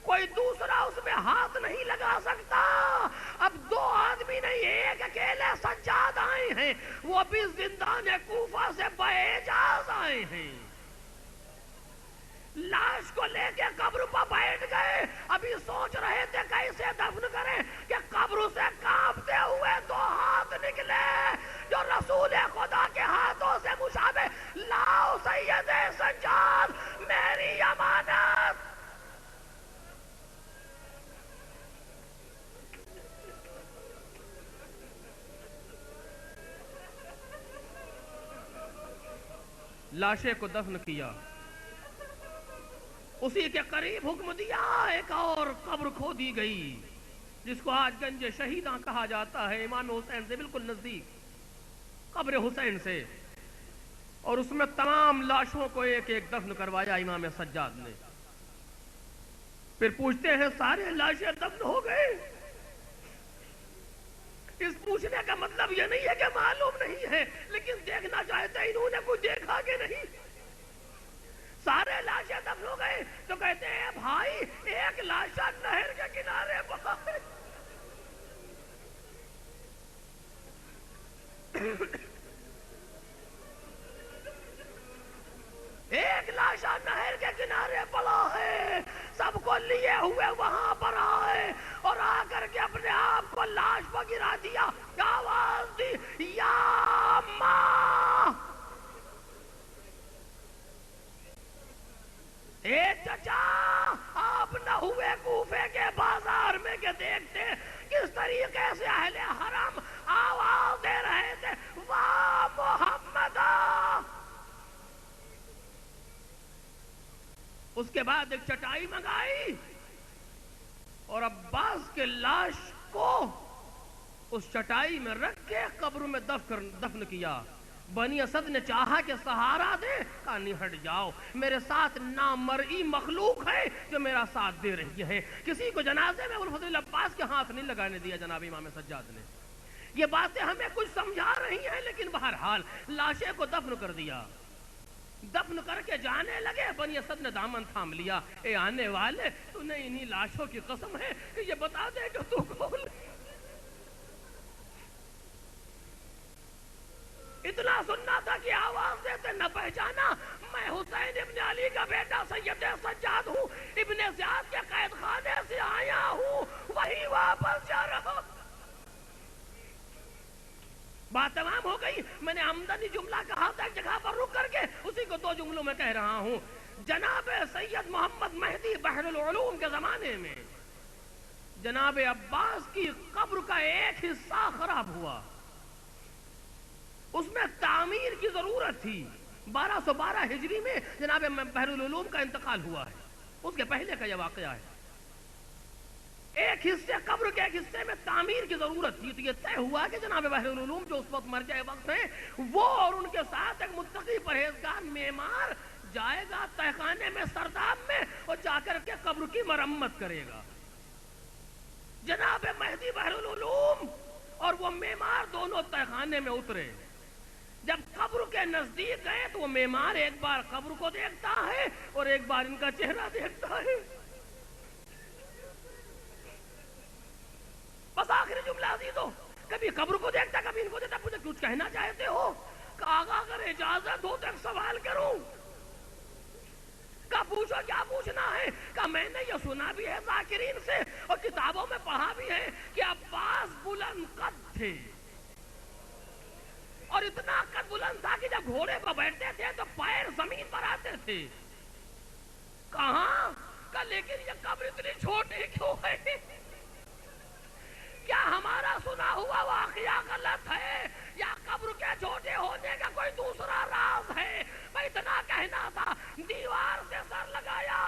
کوئی دوسرا اس میں ہاتھ نہیں لگا سکتا. اب 2 آدمی نہیں، ایک اکیلے سجاد آئے ہیں، وہ بھی زندان کوفہ سے باعجاز آئے ہیں. لاش کو لے کے قبر پر بیٹھ گئے، ابھی سوچ رہے تھے کیسے دفن کریں کہ قبر سے کانپتے ہوئے 2 ہاتھ نکلے جو رسول خدا کے ہاتھوں سے مشابہ. لاؤ سید سجاد میری امانت. لاشے کو دفن کیا، اسی کے قریب حکم دیا ایک اور قبر کھو دی گئی جس کو آج گنج شہیداں کہا جاتا ہے، امام حسین سے بالکل نزدیک قبر حسین سے، اور اس میں تمام لاشوں کو ایک ایک دفن کروایا امام سجاد نے. پھر پوچھتے ہیں سارے لاشیں دفن ہو گئے؟ اس پوچھنے کا مطلب یہ نہیں ہے کہ معلوم نہیں ہے، لیکن دیکھنا چاہتے انہوں نے کچھ دیکھا کہ نہیں. سارے لاشیں دفن ہو گئے تو کہتے ہیں بھائی ایک لاشا نہر کے کنارے پر ایک لاشا نہر کے کنارے پڑا ہے. سب کو لیے ہوئے وہاں پر آئے اور آ کر کے اپنے آپ کو لاش پر گرا دیا. اے چچا آپ نہ ہوئے کوفے کے بازار میں کہ دیکھتے کس طریقے سے اہل حرم آواز دے رہے تھے واہ محمد. اس کے بعد ایک چٹائی منگائی اور عباس کے لاش کو اس چٹائی میں رکھ کے قبر میں دفن کیا. بنی اسد نے چاہا کہ سہارا دے، کہا نہیں ہٹ جاؤ، میرے ساتھ نامرئی مخلوق ہے جو میرا ساتھ دے رہی ہے. کسی کو جنازے میں ابوالفضل عباس کے ہاتھ نہیں لگانے دیا جناب امام سجاد نے. یہ باتیں ہمیں کچھ سمجھا رہی ہیں لیکن بہرحال لاشیں کو دفن کر دیا. دفن کر کے جانے لگے، بنی اسد نے دامن تھام لیا. اے آنے والے، تو نے انہی لاشوں کی قسم ہے کہ یہ بتا دے کہ تو کون. اتنا سننا تھا کہ آواز دیتے نہ پہچانا. میں حسین ابن علی کا بیٹا سید سجاد ہوں، ابن زیاد کے قید خانے سے آیا ہوں، وہی واپس جا رہا ہوں. بات تمام ہو گئی. میں نے آمدنی جملہ کہا تھا ایک جگہ پر رک کر کے، اسی کو 2 جملوں میں کہہ رہا ہوں. جناب سید محمد مہدی بحر العلوم کے زمانے میں جناب عباس کی قبر کا ایک حصہ خراب ہوا، اس میں تعمیر کی ضرورت تھی. 1212 ہجری میں جناب بحر العلوم کا انتقال ہوا ہے، اس کے پہلے کا یہ واقعہ ہے. ایک حصے قبر کے ایک حصے میں تعمیر کی ضرورت تھی، تو یہ طے ہوا کہ جناب بحر العلوم جو اس وقت مرجع وقت ہیں، وہ اور ان کے ساتھ ایک متقی پرہیزگار معمار جائے گا تہ خانے میں سرداب میں اور جا کر کے قبر کی مرمت کرے گا. جناب مہدی بحر العلوم اور وہ معمار دونوں تہ خانے میں اترے. جب قبر کے نزدیک گئے تو وہ معمار ایک بار قبر کو دیکھتا ہے اور ایک بار ان کا چہرہ دیکھتا ہے. بس آخری جملہ عزیزو، کبھی قبر کو دیکھتا کبھی ان کو دیکھتا. مجھے کچھ کہنا چاہتے ہو؟ کہا آقا اگر اجازت ہو تو ایک سوال کروں. کہا پوچھو کیا پوچھنا ہے. کہا میں نے یہ سنا بھی ہے ذاکرین سے اور کتابوں میں پڑھا بھی ہے کہ عباس بلند قد تھے، اور اتنا قد بلند تھا کہ جب گھوڑے پر بیٹھتے تھے تو پیر زمین پر آتے تھے. کہاں؟ کہا لیکن یہ قبر اتنی چھوٹی کیوں ہے؟ کیا ہمارا سنا ہوا واقعہ غلط ہے یا قبر کے چھوٹے ہونے کا کوئی دوسرا راز ہے؟ میں اتنا کہنا تھا، دیوار سے سر لگایا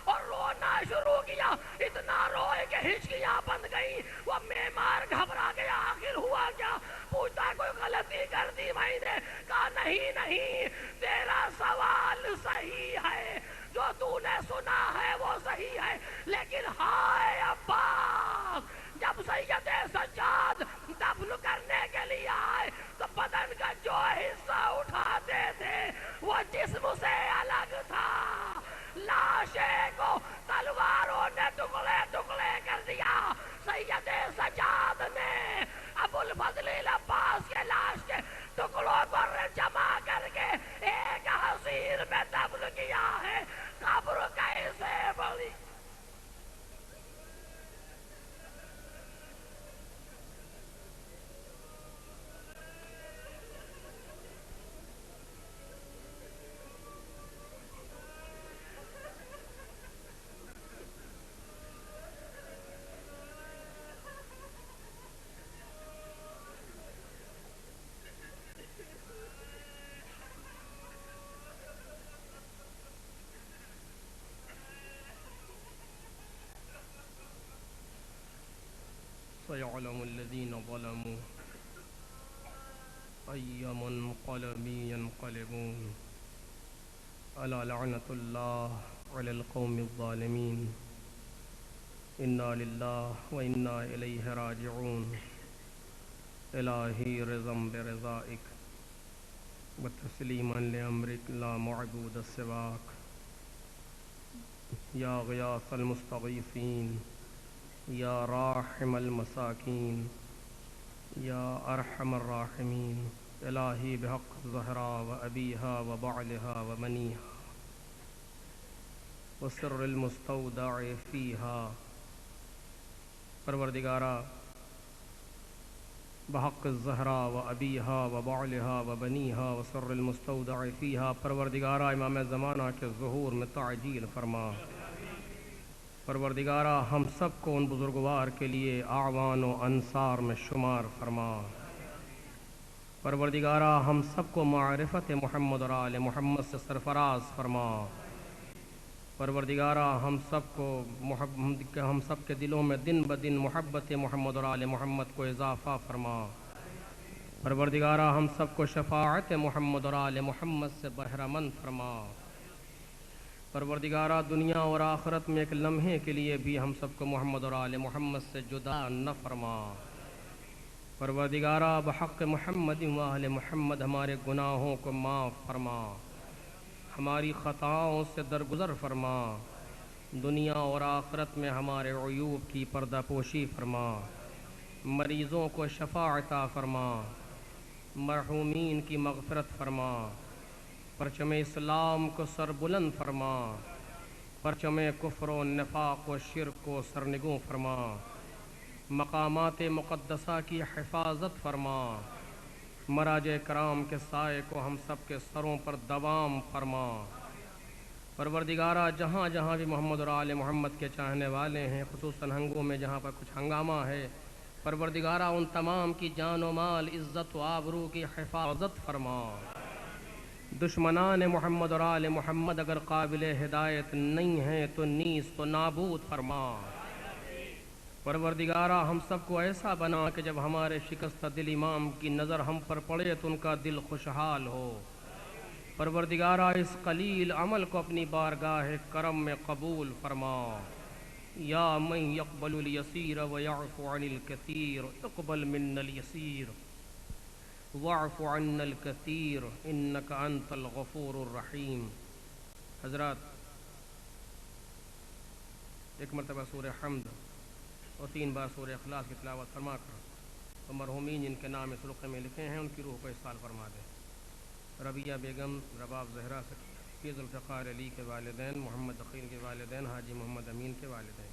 اور رونا شروع کیا. اتنا روئے کہ ہچکیاں بند گئی. وہ معمار گھبرا گیا، آخر ہوا کیا؟ پوچھتا کوئی غلطی کر دی میں نے؟ کہا نہیں، تیرا سوال صحیح ہے، جو تو نے سنا ہے وہ صحیح ہے، لیکن ہائے عباس، جب سید سجاد دفن کرنے کے لیے آئے تو بدن کا جو حصہ اٹھاتے تھے وہ جسم سے الگ تھا. لاشے کو تلواروں نے ٹکڑے ٹکڑے کر دیا. سید سجاد نے ابوالفضل عباس کے لاش کے ٹکڑوں پر جمع کر کے ایک حصیر میں دفن کیا ہے. قبر کیسے بڑی؟ سيعلم الذين ظلموا أي منقلب ينقلبون ألا لعنة الله على القوم الظالمين إنا لله وإنا إليه راجعون. إلهي رضا برضائك وتسليما لأمرك لا معبود سواك يا غياث المستغيثين یا راحم المساکین یا ارحم الراحمین. الہی بحق زہرا و ابیہا و بعلہا و منیہا و سر المستودع فیہا. پروردگارا بحق الزہرا و ابیہا و بعلہا و بنیہا و سر المستودع فیہا، پروردگارہ امام زمانہ کے ظہور میں تعجیل فرما۔ پروردگارہ ہم سب کو ان بزرگوار کے لیے اعوان و انصار میں شمار فرما۔ پروردگارہ ہم سب کو معرفت محمد اور آل محمد سے سرفراز فرما۔ پروردگارہ ہم سب کے دلوں میں دن بدن محبت محمد اور آل محمد کو اضافہ فرما۔ پروردگارہ ہم سب کو شفاعت محمد اور آل محمد سے بہرہ مند فرما۔ پروردگارہ دنیا اور آخرت میں ایک لمحے کے لیے بھی ہم سب کو محمد اور آل محمد سے جدا نہ فرما۔ پروردگارہ بحق محمد و آل محمد ہمارے گناہوں کو معاف فرما، ہماری خطاؤں سے درگزر فرما، دنیا اور آخرت میں ہمارے عیوب کی پردہ پوشی فرما، مریضوں کو شفا عطا فرما، مرحومین کی مغفرت فرما، پرچم اسلام کو سر بلند فرما، پرچم کفر و نفاق و شرک کو سرنگوں فرما، مقامات مقدسہ کی حفاظت فرما، مراجع کرام کے سائے کو ہم سب کے سروں پر دوام فرما۔ پروردگارہ جہاں جہاں بھی محمد اور آل محمد کے چاہنے والے ہیں، خصوصاً ہنگوں میں جہاں پر کچھ ہنگامہ ہے، پروردگارہ ان تمام کی جان و مال، عزت و آبرو کی حفاظت فرما۔ دشمنان محمد اور آل محمد اگر قابل ہدایت نہیں ہیں تو نیز تو نابود فرما۔ پروردگارہ ہم سب کو ایسا بنا کہ جب ہمارے شکستہ دل امام کی نظر ہم پر پڑے تو ان کا دل خوشحال ہو۔ پروردگارہ اس قلیل عمل کو اپنی بارگاہ کرم میں قبول فرما۔ یا من یقبل الیسیر ویعفو عن الکثیر، اقبل منا الیسیر واعف عنا الکثیر انک انت الغفور الرحیم۔ حضرات، ایک مرتبہ سورہ حمد اور 3 بار سورہ اخلاص کی تلاوت فرما کر مرحومین جن کے نام اس رقعے میں لکھے ہیں ان کی روح کو احسال فرما دیں۔ ربیہ بیگم، رباب زہرا، حفیظ الفقار علی کے والدین، محمد عقیل کے والدین، حاجی محمد امین کے والدین۔